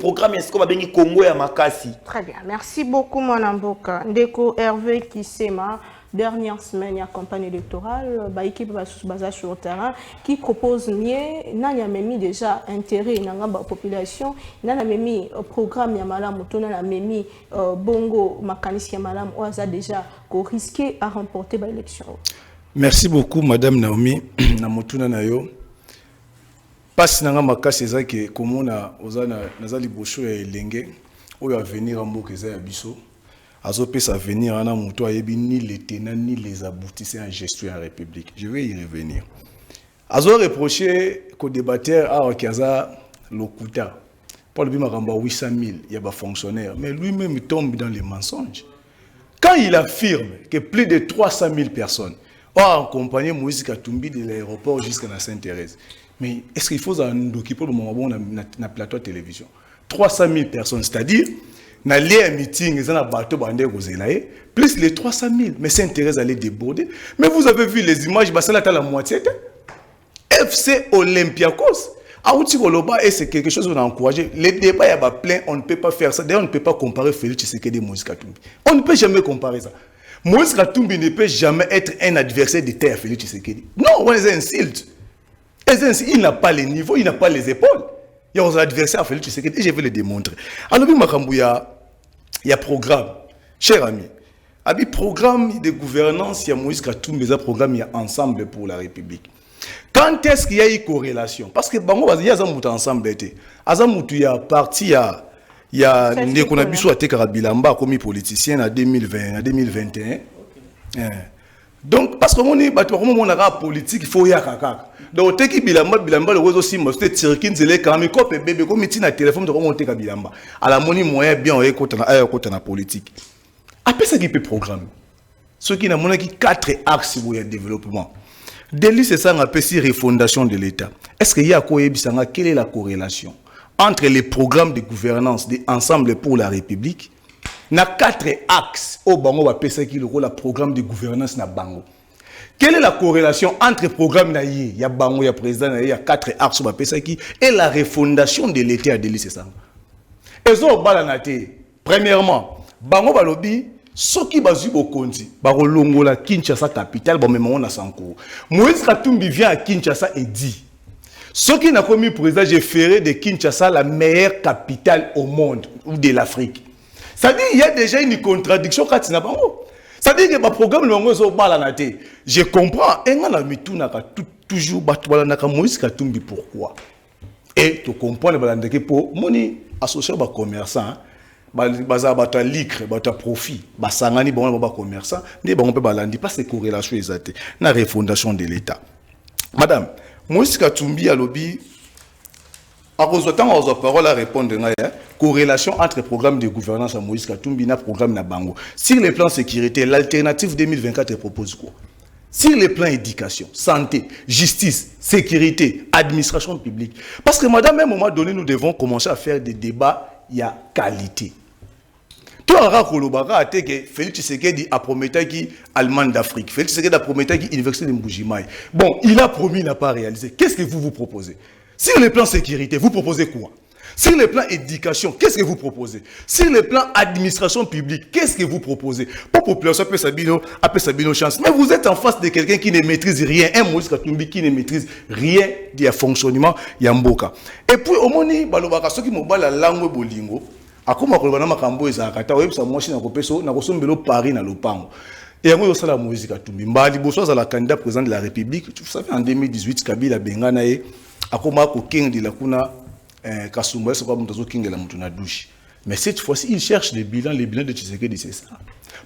[SPEAKER 3] Programme Congo et Makasi.
[SPEAKER 2] Très bien. Merci beaucoup, mon amboka. Ndeko Hervé Kissema, dernière semaine, il y a campagne électorale, équipe basée sur le terrain, qui propose mieux, il y a même déjà intérêt dans la population, il y a même programme, il y a même bongo, mécanisme, il y a déjà risqué à remporter l'élection.
[SPEAKER 5] Merci beaucoup, Madame Naomi. Namotuna Nayo. Parce que makasi eza ke komona ozana nazali bosho ya elenge oyo avenir amboka eza ya biso azopesa avenir ana moto ayebi ni les tenants ni les aboutissants en gestion en république. Je vais y revenir. Azo reproché qu'au débatteur a okaza lokuta pour le bimagamba 800 000 il y a ba fonctionnaire mais lui-même tombe dans les mensonges. Quand il affirme que plus de 300 000 personnes ont accompagné Moïse Katumbi de l'aéroport jusqu'à la Sainte-Thérèse. Mais est-ce qu'il faut un document pour le moment où on a plateau de télévision 300 000 personnes, c'est-à-dire, dans les meetings, ils ont un bateau plus les 300 000. Mais Sainte-Thérèse allait déborder. Mais vous avez vu les images, c'est là la moitié. FC Olympiakos. Et c'est quelque chose qu'on a encouragé. Les débats, il y a plein, on ne peut pas faire ça. D'ailleurs, on ne peut pas comparer Félix Tshisekedi et Moïse Katumbi. On ne peut jamais comparer ça. Moïse Katumbi ne peut jamais être un adversaire de terre à Félix Tshisekedi. Non, on les insulte. Il n'a pas les niveaux, il n'a pas les épaules. Il y a un adversaire à Félix Tshisekedi et je vais le démontrer. Alors, il y a programme. Cher ami, il y a programme de gouvernance, il y a Moïse Katumbi, il y a programme, il y a Ensemble pour la République. Quand est-ce qu'il y a une corrélation? Parce que il y a un ensemble. Il y a parti, il y a des qu'on a vu sur la Tekarabilamba comme politicien en 2020, en 2021. Donc, parce que on a politique, il faut y avoir caca. Donc, tu bilamba le réseau aussi, moi, c'était tirkin, c'est les caméras, comme bébé, comme il téléphone de remonter bilamba. À la monnaie moyen bien, on est contre la politique. Après ça, qui peut programmer. Ce qui n'a monnaie qui 4 axes pour le développement. Délit, c'est ça, on appelle ici refondation de l'État. Est-ce qu'il y a quelle est la corrélation entre les programmes de gouvernance de Ensemble pour la République? Il y a 4 axes au Bango va penser qu'il y a programme de gouvernance na Bango. Quelle est la corrélation entre le programme naïe, il y a Bango, il y a président, il y a 4 axes au penser qui et la refondation de l'État à Délit, c'est ça. Et ça au balanate. Premièrement, Bango va lobby ceux qui basu bokonzi, Barolongola Kinshasa capitale, bon même on a sans cours. Moïse Katumbi vient à Kinshasa et dit ceux qui n'a commis président, j'ai fait de Kinshasa la meilleure capitale au monde ou de l'Afrique. Ça dit il y a déjà une contradiction quand il n'a pas. Ça dit que le programme le balanate. Je comprends. Et on a mis tout toujours battre Moïse Katumbi pourquoi? Et tu comprends le balanate pour moni associé aux commerçants. Baza bata likre bata profit basangani bon ba commerçant ne ba on peut balandi pas ces corrélations exactes na refondation de l'État. Madame Moïse Katumbi a lobby a reçu tant aux paroles à répondre corrélation entre programme de gouvernance à Moïse Katumbi et programme Nabango. Sur les plans sécurité, l'alternative 2024 propose quoi? Sur les plans éducation, santé, justice, sécurité, administration publique. Parce que madame, à un moment donné, nous devons commencer à faire des débats, il y a qualité. Toi, Félix Tshisekedi a promis qui Allemagne d'Afrique. Félix Tshisekedi a promis qui Université de Mbujimaï. Bon, il a promis, il n'a pas réalisé. Qu'est-ce que vous proposez? Sur les plans sécurité, vous proposez quoi? Sur le plan éducation, qu'est-ce que vous proposez? Sur le plan administration publique, qu'est-ce que vous proposez? Pour la population, appelle Sabino chance. Mais vous êtes en face de quelqu'un qui ne maîtrise rien. Un Moïse Katumbi qui ne maîtrise rien du fonctionnement Yamboka. Et puis, au moment où ceux qui m'ont la langue bolingo, akoma kolobana makambo ezakata oyebisa mwasi na kopeso na kosombelo Paris na lopango. Et yango yosala Moïse Katumbi mbali boso za la candidat président de la République. Vous savez en 2018 Kabila bengana ye akoma ko kengela kuna Kasumba c'est pas mutazo kengela mutu na douche. Mais cette fois-ci il cherche les bilans de Tshisekedi c'est ça.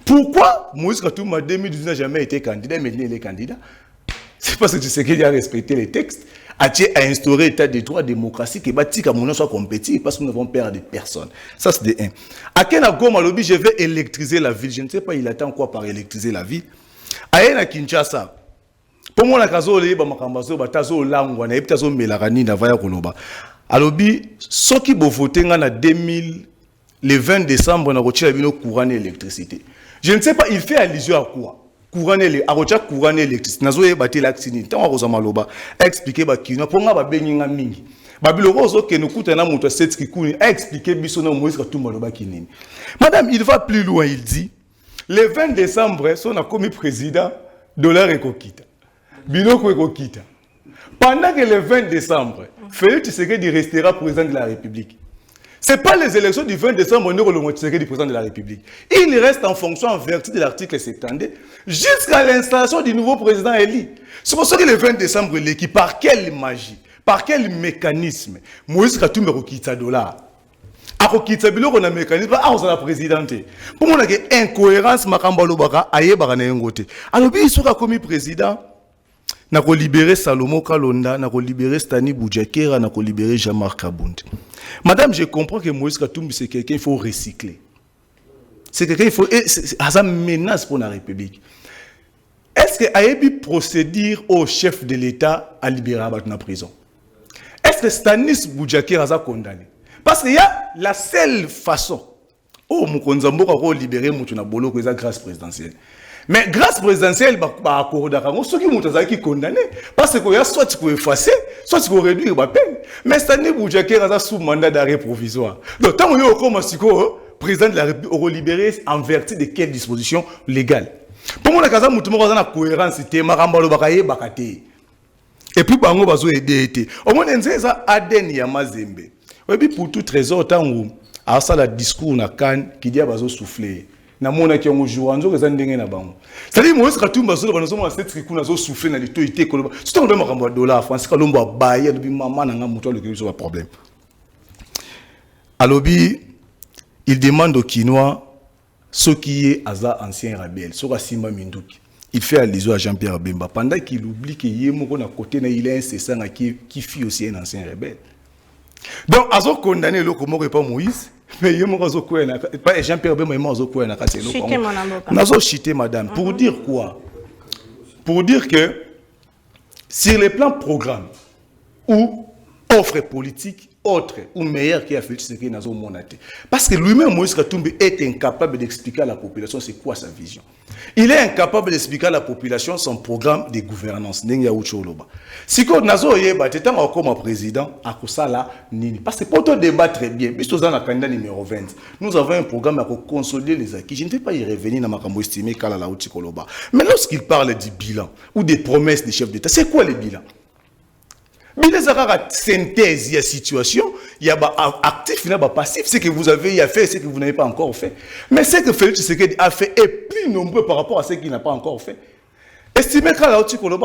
[SPEAKER 5] Pourquoi Moïse Katumbi en 2018 n'a jamais été candidat mais il est candidat? C'est parce que Tshisekedi a respecté les textes. A instauré l'état de droit, démocratie, que Batika Mounon soit compétitif parce que nous avons peur de personne. Ça, c'est de 1. À Kena Goma Lobi, je vais électriser la ville. Je ne sais pas, il attend quoi par électriser la ville. À Ena Kinshasa, pour moi, la Kazo, les Bamakambazo, Batazo, Langwa, na Eptazo, Melarani, Navaya, Koloba. À Lobi, ceux qui vont voter en 2000, le 20 décembre, on a retiré la courant électricité. Je ne sais pas, il fait allusion à quoi? Courant électrique nazo bati l'axini tant roza maloba expliquer ba kino ponga ba benyinga mingi babilo rozo ke nokuta na moto 7 kikuni expliquer biso na Moïse Katumbi maloba kinini. Madame, il va plus loin, il dit le 20 décembre son a commis président dollar ekokita biloko ekokita pendant que le 20 décembre Félix Tshisekedi restera président de la République. Ce n'est pas les élections du 20 décembre du président de la République. Il reste en fonction en vertu de l'article 70 jusqu'à l'installation du nouveau président élu. C'est pour ça que le 20 décembre, par quelle magie, par quel mécanisme, Moïse Katumbi a quitté le dollar. A quitté le dollar, on a un mécanisme, on a la présidente. Pour moi, il y a une incohérence, alors, il sera commis président. N'a libéré Salomo Kalonda, n'a libéré Stani Boudjakera, n'a libéré Jean-Marc Kabound. Madame, je comprends que Moïse Katumbi, c'est quelqu'un qu'il faut recycler. C'est quelqu'un qu'il faut... C'est une menace pour la République. Est-ce que Ayebi procéder au chef de l'État à libérer la prison? Est-ce que Stanis Boudjakera a condamné? Parce qu'il y a la seule façon où Moukonzambo a libéré Moutouna Bolo, c'est la grâce présidentielle. Mais grâce présidentielle, ceux qui sont condamnés, parce qu'il y a soit tu peux effacer, soit tu peux réduire la peine. Mais Stanley Boudjakera a sous mandat d'arrêt provisoire. Donc, tant que le président de la République aura libéré en vertu de quelles dispositions légales. Pour moi, la cohérence, c'était Marambalo Bakaye Bakate. Et puis, Bango Bazo été. Au moins, c'est ça, Aden Yamazembe. Et puis, pour tout trésor, tant où, à ça, le discours na Cannes, qui dit à Bazo souffler. Na mona ki ngo jouer nzo kezan ndenge na bango c'est-à-dire Moïse Katumbi bazo bana somo cette triku na zo souffler na lito ité koloba c'est un problème makambo dollar France kalombo baye lobi mama na nga muto le kebiso ba problème alobi il demande aux Kinois ce qui est Aza ancien rebelle soka Simba Minduki il fait allusion à Jean-Pierre Bemba pendant qu'il oublie que Yemoko na côté na il est incessant qui fit aussi un ancien rebelle donc Azo condamné le comment pas Moïse. Mais pas Jean-Pierre Bemba, madame. Pour dire quoi? Pour dire que sur les plans programme ou offre politique, autre ou meilleur qui a fait ce qu'il a monaté. Parce que lui-même, Moïse Katumbi est incapable d'expliquer à la population c'est quoi sa vision. Il est incapable d'expliquer à la population son programme de gouvernance. Si on a comme président, parce que pour te débattre très bien, puisque nous avons un candidat numéro 20, nous avons un programme à consolider les acquis. Je ne vais pas y revenir dans ma cambo estimé mais lorsqu'il parle du bilan ou des promesses des chefs d'État, c'est quoi le bilan? Mais il y a une synthèse, il y a une situation, il y a un actif, il y a un passif, ce que vous avez fait, ce que vous n'avez pas encore fait. Mais ce que Félix Tshisekedi a fait est plus nombreux par rapport à ce qu'il n'a pas encore fait. Estimez qu'à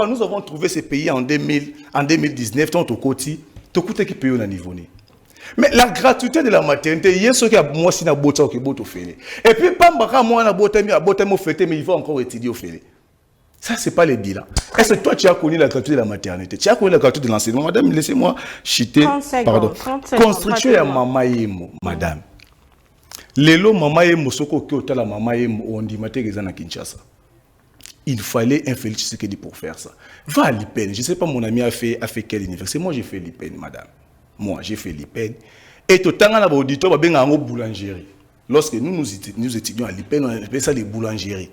[SPEAKER 5] nous avons trouvé ces pays en 2019, tant au côté, tout qui paye au niveau. Mais la gratuité de la maternité, il y a ceux qui ont moi si na bota ou qui bota au fait. Et puis, pas moi na bota mi a bota mo fêté, mais il va encore étudier au fait. Ça, c'est pas les bilans. Est-ce que toi, tu as connu la gratuité de la maternité? Tu as connu la gratuité de l'enseignement? Madame, laissez-moi chiter.
[SPEAKER 2] 35
[SPEAKER 5] Pardon.
[SPEAKER 2] 35
[SPEAKER 5] Construction ya mama yemo, madame. Lelo mama yemo, soko ki la mama yemo, on dit maté na Kinshasa. Il fallait un Félix Tshisekedi pour faire ça. Va à l'IPEN. Je ne sais pas, mon ami a fait quelle université. Moi, j'ai fait l'IPEN, madame. Moi, j'ai fait l'IPEN. Et tout le temps, on a auditoire, on a une boulangerie. Lorsque nous étudions à l'IPEN, on appelle ça des boulangeries.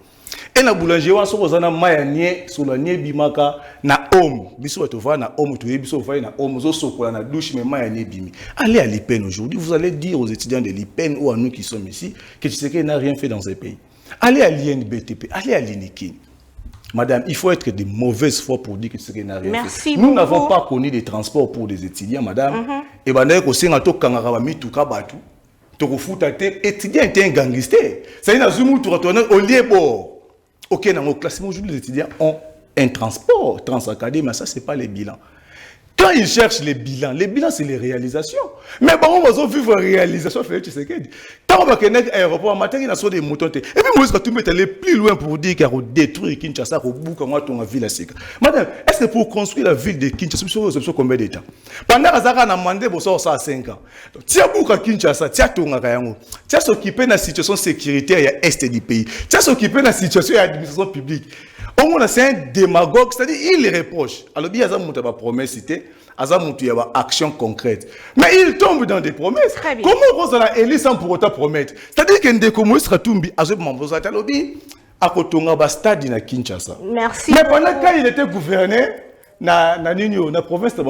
[SPEAKER 5] Et la boulangerie, on a mayanier sur la nier bimaka na homme. Biso to va na homme, to biso va na homme, zo sokola na douche mais mayanier bimi. Allez à l'IPEN aujourd'hui, vous allez dire aux étudiants de l'IPEN ou à nous qui sommes ici que Tshisekedi n'a rien fait dans ces pays. Allez à l'INBTP, allez à l'INIKIN. Madame, il faut être de mauvaise foi pour dire que ce n'a rien
[SPEAKER 2] Merci
[SPEAKER 5] fait. Nous
[SPEAKER 2] beaucoup.
[SPEAKER 5] n'avons pas connu des transports pour des étudiants, madame. Et d'ailleurs, aussi, on a tout kangarabi tout kabatu. Tu refoutes étudiant était un gangster. Ça y est, nous tu retournes au lieu bord. Ok, dans nos classes, aujourd'hui, les étudiants ont un transport transacadémique, mais ça, c'est pas les bilans. Quand ils cherchent les bilans, c'est les réalisations. Mais bon, on va vivre une réalisation, tu sais que. Quand on va connaître l'aéroport, matin, il y a des moutons. Et puis, moi, je vais aller plus loin pour dire qu'il y a détruit Kinshasa, au bout, comment on a vu la Sika. Madame, est-ce que pour construire la ville de Kinshasa, vous avez combien d'états? Pendant que ça a demandé, vous avez 5 ans. Tu as beaucoup à Kinshasa, tu as tout à Rayango. Tu as s'occupé de la situation sécuritaire à l'est du pays. Tu as s'occupé de la situation de l'administration publique. Au moins, c'est un démagogue, c'est-à-dire il les reproche. Alors, il y a des promesses, il y a des actions concrètes. Mais il tombe dans des promesses. Comment on a élu sans pour autant promettre? C'est-à-dire qu'il y a des communistes qui ont été à Kotonga, stade à Kinshasa.
[SPEAKER 2] Merci.
[SPEAKER 5] Mais pendant qu'il était gouverneur, na province de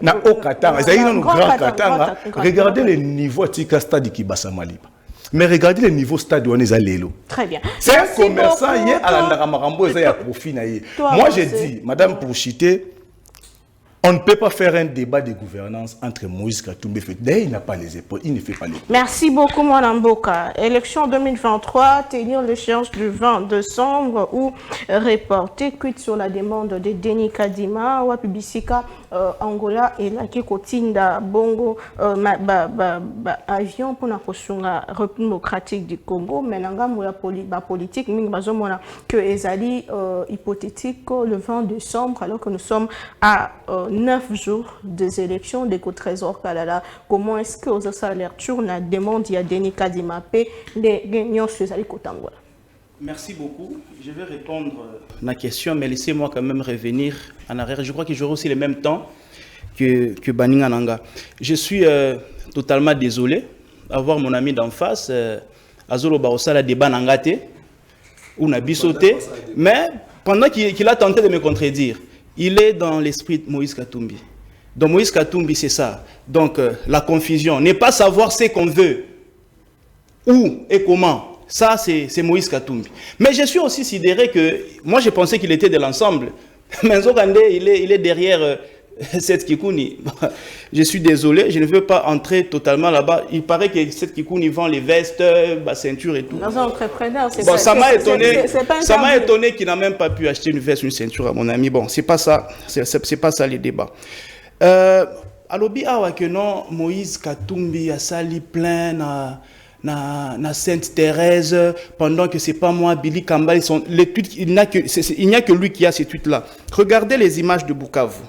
[SPEAKER 5] na Okatanga, c'est un grand Katanga. Regardez le niveau de stade qui basa Maliba. Mais regardez le niveau stade où on est à l'élo.
[SPEAKER 2] Très bien.
[SPEAKER 5] C'est un commerçant hier à la Naramarambo et à profit. Moi, j'ai dit, madame, pour chiter, on ne peut pas faire un débat de gouvernance entre Moïse Katumbi et D'ailleurs, il n'a pas les épaules, il ne fait pas les épaules.
[SPEAKER 2] Merci beaucoup, Mme Mboka. Élection 2023, tenir l'échéance du 20 décembre ou reporter quitte sur la demande de Denis Kadima ou Bisika Angola et la Kikotinda Bongo avion pour la République démocratique du Congo. Mais la politique, que ezali hypothétique le 20 décembre alors que nous sommes à 9 jours des élections de Trésor Kalala. Comment est-ce que vous avez lecture la demande il y a Denis Kadima les gagnants sur Kotangola?
[SPEAKER 4] Merci beaucoup. Je vais répondre à la question, mais laissez-moi quand même revenir en arrière. Je crois que j'aurai aussi le même temps que Baninga Nanga. Je suis totalement désolé d'avoir mon ami d'en face, Azolo Barosala débat Nangate, ou Nabisote, mais pendant qu'il a tenté de me contredire, il est dans l'esprit de Moïse Katumbi. Donc Moïse Katumbi, c'est ça. Donc la confusion, ne pas savoir ce qu'on veut, où et comment, ça c'est Moïse Katumbi. Mais je suis aussi sidéré que, moi je pensais qu'il était de l'ensemble, mais Nzokande, il est derrière cette Kikouni. Je suis désolé, je ne veux pas entrer totalement là-bas. Il paraît que cette Kikouni vend les vestes, la ceinture et tout.
[SPEAKER 2] Dans un entrepreneur, c'est
[SPEAKER 4] bon, ça m'a étonné. Ça m'a
[SPEAKER 2] étonné.
[SPEAKER 4] étonné qu'il n'a même pas pu acheter une veste, une ceinture à mon ami. Bon, c'est pas ça. C'est pas ça les débats. Alobi awa que non, Moïse Katumbi a sali plein na Sainte-Thérèse pendant que c'est pas moi, Billy Kambal. Il n'y a que lui qui a ces tweets-là. Regardez les images de Bukavu.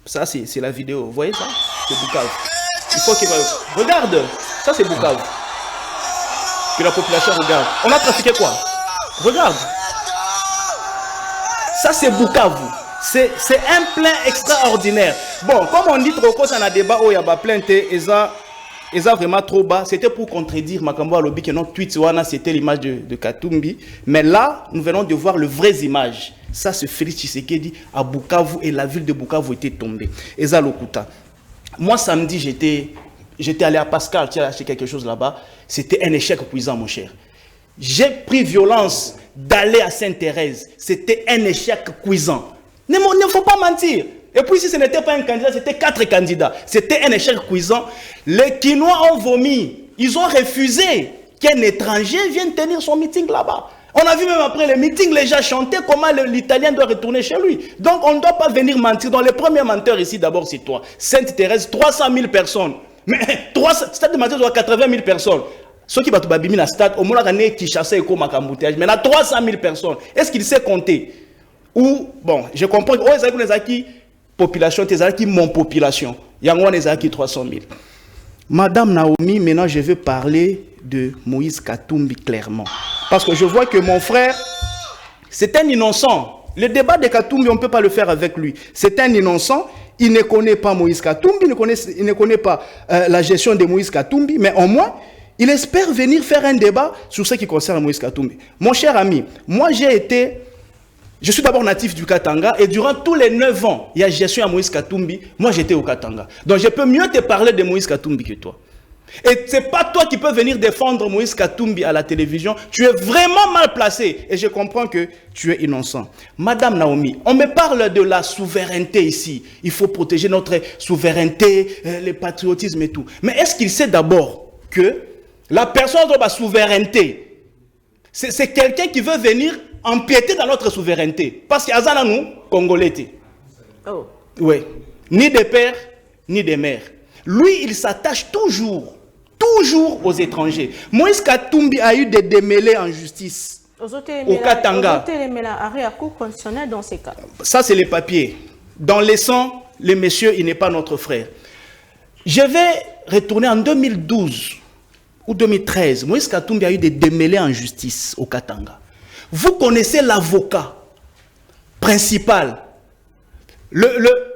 [SPEAKER 4] Ça, c'est la vidéo. Vous voyez ça? C'est Bukavu. Il faut qu'il va... Regarde. Ça, c'est Bukavu. Que la population regarde. On a trafiqué quoi? Regarde. Ça, c'est Bukavu. C'est un plein extraordinaire. Bon, comme on dit trop, quand on a débat, il y a plainte, et ça vraiment trop bas. C'était pour contredire Makambo Alobi que notre tweet, c'était l'image de Katumbi. Mais là, nous venons de voir les vraies images. Ça, c'est Félix Tshisekedi à Bukavu et la ville de Bukavu était tombée. Et ça, Lokuta. Moi, samedi, j'étais allé à Pascal, tu as acheté quelque chose là-bas. C'était un échec cuisant, mon cher. J'ai pris violence d'aller à Sainte-Thérèse. C'était un échec cuisant. Ne faut pas mentir. Et puis, si ce n'était pas un candidat, c'était 4 candidats. C'était un échec cuisant. Les Quinois ont vomi. Ils ont refusé qu'un étranger vienne tenir son meeting là-bas. On a vu même après le meeting, les gens chantaient comment l'Italien doit retourner chez lui. Donc, on ne doit pas venir mentir. Donc, les premiers menteurs ici, d'abord, c'est toi. Sainte-Thérèse, 300 000 personnes. Mais, Stade de Mathieu doit 80 000 personnes. Ceux qui battent Babimi dans le stade, au moins, il qui chassent et comme embouteillage. Mais il y a 300 000 personnes. Est-ce qu'il sait compter? Ou, bon, je comprends que les acquis, population, les acquis, mon population. Il y a les acquis 300 000. Madame Naomi, maintenant, je veux parler de Moïse Katumbi clairement. Parce que je vois que mon frère, c'est un innocent. Le débat de Katumbi, on ne peut pas le faire avec lui. C'est un innocent. Il ne connaît pas Moïse Katumbi, il ne connaît pas la gestion de Moïse Katumbi, mais au moins, il espère venir faire un débat sur ce qui concerne Moïse Katumbi. Mon cher ami, moi je suis d'abord natif du Katanga et durant tous les 9 ans, il y a gestion à Moïse Katumbi, moi j'étais au Katanga. Donc je peux mieux te parler de Moïse Katumbi que toi. Et ce n'est pas toi qui peux venir défendre Moïse Katumbi à la télévision. Tu es vraiment mal placé. Et je comprends que tu es innocent. Madame Naomi, on me parle de la souveraineté ici. Il faut protéger notre souveraineté, le patriotisme et tout. Mais est-ce qu'il sait d'abord que la personne de la souveraineté, c'est quelqu'un qui veut venir empiéter dans notre souveraineté? Parce qu'il y a nous, Congolais.
[SPEAKER 2] Oh.
[SPEAKER 4] Oui. Ni des pères, ni des mères. Lui, il s'attache toujours aux étrangers. Moïse Katumbi a eu des démêlés en justice au Katanga.
[SPEAKER 2] Dans ces cas.
[SPEAKER 4] Ça, c'est les papiers. Dans les sangs, le monsieur, il n'est pas notre frère. Je vais retourner en 2012 ou 2013. Moïse Katumbi a eu des démêlés en justice au Katanga. Vous connaissez l'avocat principal,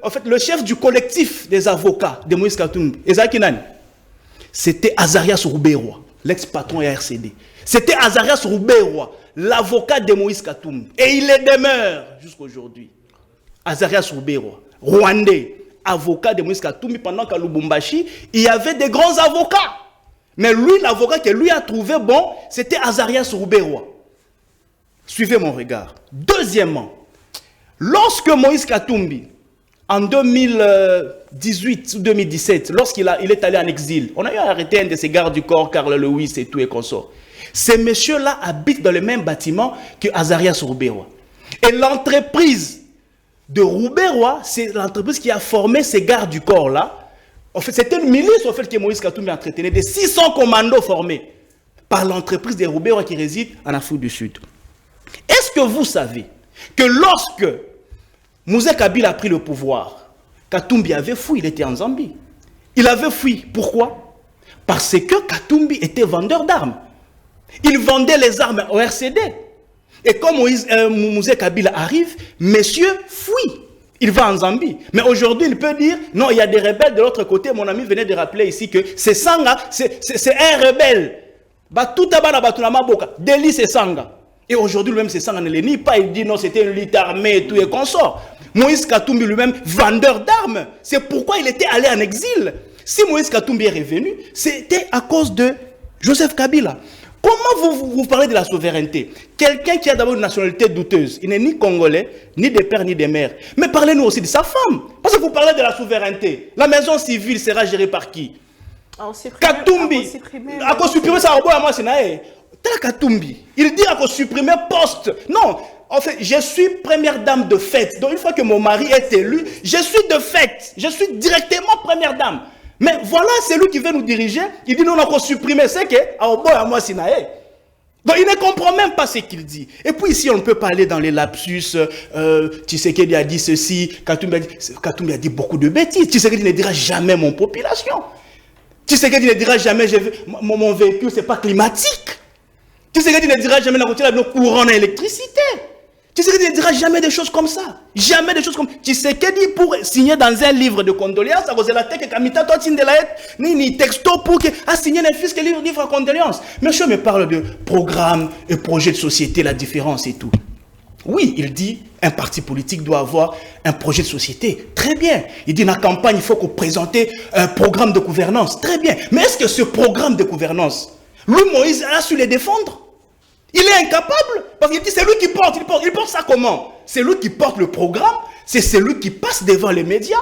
[SPEAKER 4] en fait, le chef du collectif des avocats de Moïse Katumbi, c'était Azarias Rouberois, l'ex-patron RCD. C'était Azarias Rouberois, l'avocat de Moïse Katumbi. Et il le demeure jusqu'à aujourd'hui. Azarias Rouberois, rwandais, avocat de Moïse Katumbi, pendant qu'à Lubumbashi, il y avait des grands avocats. Mais lui, l'avocat que lui a trouvé bon, c'était Azarias Rouberois. Suivez mon regard. Deuxièmement, lorsque Moïse Katumbi, en 2018 ou 2017, lorsqu'il est allé en exil, on a eu arrêté un de ses gardes du corps, Karl Lewis et tout et consort. Ces messieurs-là habitent dans le même bâtiment que Azarias Rouberois. Et l'entreprise de Rouberois, c'est l'entreprise qui a formé ces gardes du corps-là. En fait, c'était une milice au fait que Moïse Katumbi entretenait des 600 commandos formés par l'entreprise de Rouberois qui réside en Afrique du Sud. Est-ce que vous savez que lorsque Mouzé Kabila a pris le pouvoir, Katumbi avait fui, il était en Zambie. Il avait fui. Pourquoi? Parce que Katumbi était vendeur d'armes. Il vendait les armes au RCD. Et quand Mouzé Kabila arrive, monsieur fuit. Il va en Zambie. Mais aujourd'hui, il peut dire, non, il y a des rebelles de l'autre côté. Mon ami venait de rappeler ici que c'est Sanga, c'est un rebelle. Deli c'est Sanga. Et aujourd'hui, lui-même, c'est Sanga ne le nie pas. Il dit, non, c'était une lutte armée et tout et consort. Moïse Katumbi lui-même, vendeur d'armes. C'est pourquoi il était allé en exil. Si Moïse Katumbi est revenu, c'était à cause de Joseph Kabila. Comment vous parlez de la souveraineté? Quelqu'un qui a d'abord une nationalité douteuse. Il n'est ni congolais, ni des pères, ni des mères. Mais parlez-nous aussi de sa femme. Parce que vous parlez de la souveraineté. La maison civile sera gérée par qui? Katumbi. À cause supprimer ça, Katumbi. Il dit à cause supprimer poste. Non. En fait, je suis première dame de fête. Donc, une fois que mon mari est élu, je suis de fête. Je suis directement première dame. Mais voilà, c'est lui qui veut nous diriger. Il dit, non, on a supprimer ce que, donc, il ne comprend même pas ce qu'il dit. Et puis, ici, on ne peut pas aller dans les lapsus. Tshisekedi a dit ceci. Katumbi a dit beaucoup de bêtises. Tshisekedi ne dira jamais mon population. Tshisekedi ne dira jamais mon véhicule, ce n'est pas climatique. Tshisekedi ne dira jamais nos courants d'électricité. Tshisekedi ne dira jamais des choses comme ça. Jamais des choses comme ça. Tshisekedi pour signer dans un livre de condoléances, à cause de la tête que Kamita Totin de la ni texto pour signer un fisc livre de condoléances. Monsieur me parle de programme et projet de société, la différence et tout. Oui, il dit un parti politique doit avoir un projet de société. Très bien. Il dit dans la campagne, il faut qu'on présente un programme de gouvernance. Très bien. Mais est-ce que ce programme de gouvernance, lui, Moïse, a su les défendre? Il est incapable, parce qu'il dit c'est lui qui porte, il porte ça comment? C'est lui qui porte le programme, c'est celui qui passe devant les médias,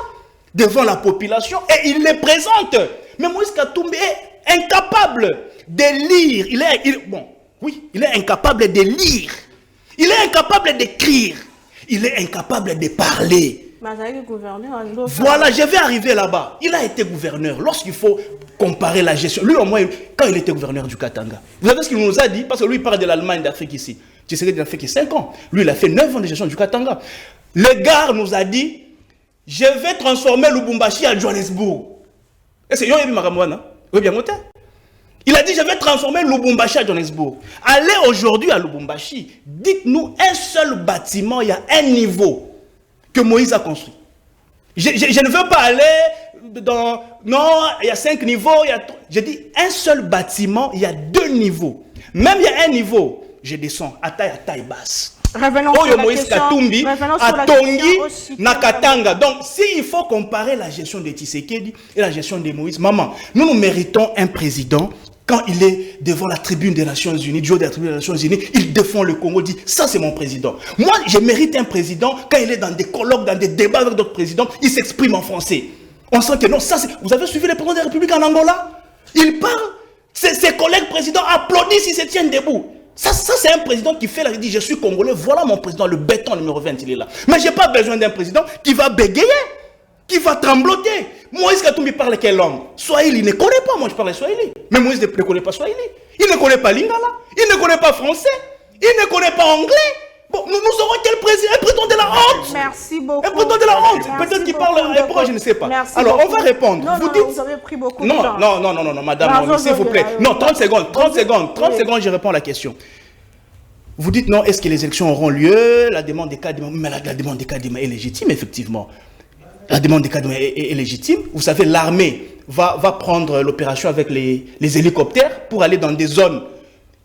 [SPEAKER 4] devant la population, et il les présente. Mais Moïse Katumbi est incapable de lire, il est incapable de lire, il est incapable d'écrire, il est incapable de parler. Voilà, je vais arriver là-bas. Il a été gouverneur. Lorsqu'il faut comparer la gestion, lui au moins, quand il était gouverneur du Katanga, vous savez ce qu'il nous a dit? Parce que lui, il parle de l'Allemagne d'Afrique ici. Tu sais qu'il a fait que 5 ans. Lui, il a fait 9 ans de gestion du Katanga. Le gars nous a dit, je vais transformer Lubumbashi à Johannesburg. Et c'est Yoyebi Maramouana. Il a dit, je vais transformer Lubumbashi à Johannesburg. Allez aujourd'hui à Lubumbashi, dites-nous un seul bâtiment, il y a un niveau que Moïse a construit. Je ne veux pas aller dans... Non, il y a 5 niveaux. J'ai dit, un seul bâtiment, il y a 2 niveaux. Même il y a un niveau, je descends à taille basse.
[SPEAKER 2] Revenons sur la
[SPEAKER 4] Moïse
[SPEAKER 2] question.
[SPEAKER 4] Katumbi, à Tongi, Nakatanga. Donc, s'il faut comparer la gestion de Tshisekedi et la gestion de Moïse, maman, nous méritons un président. Quand il est devant la tribune des Nations Unies, du haut de la tribune des Nations Unies, il défend le Congo, dit ça c'est mon président. Moi, je mérite un président, quand il est dans des colloques, dans des débats avec d'autres présidents, il s'exprime en français. On sent que non, ça c'est... Vous avez suivi le président de la République en Angola? Il parle, ses collègues présidents applaudissent, ils se tiennent debout. Ça c'est un président qui fait la... Il dit je suis congolais, voilà mon président, le béton numéro 20, il est là. Mais je n'ai pas besoin d'un président qui va bégayer, qui va trembloter. Moïse Katumbi parle quelle langue? Swahili, il ne connaît pas, moi je parle Swahili. Mais Moïse ne connaît pas Swahili. Il ne connaît pas Lingala. Il ne connaît pas français. Il ne connaît pas anglais. Bon, nous aurons quel président? Un président de la honte.
[SPEAKER 2] Merci beaucoup.
[SPEAKER 4] Un président de la honte. Peut-être qu'il parle hébreu, je ne sais pas.
[SPEAKER 2] Merci
[SPEAKER 4] alors,
[SPEAKER 2] beaucoup.
[SPEAKER 4] On va répondre.
[SPEAKER 2] Non,
[SPEAKER 4] vous
[SPEAKER 2] non,
[SPEAKER 4] dites...
[SPEAKER 2] vous avez pris beaucoup de
[SPEAKER 4] non,
[SPEAKER 2] temps.
[SPEAKER 4] non, madame, s'il vous plaît. Non, 30 secondes, 30 secondes, je réponds à la question. Vous dites non, est-ce que les élections auront lieu? La demande des Kadima, mais la demande des Kadima est légitime, effectivement. La demande des Kadima est légitime. Vous savez, l'armée va prendre l'opération avec les hélicoptères pour aller dans des zones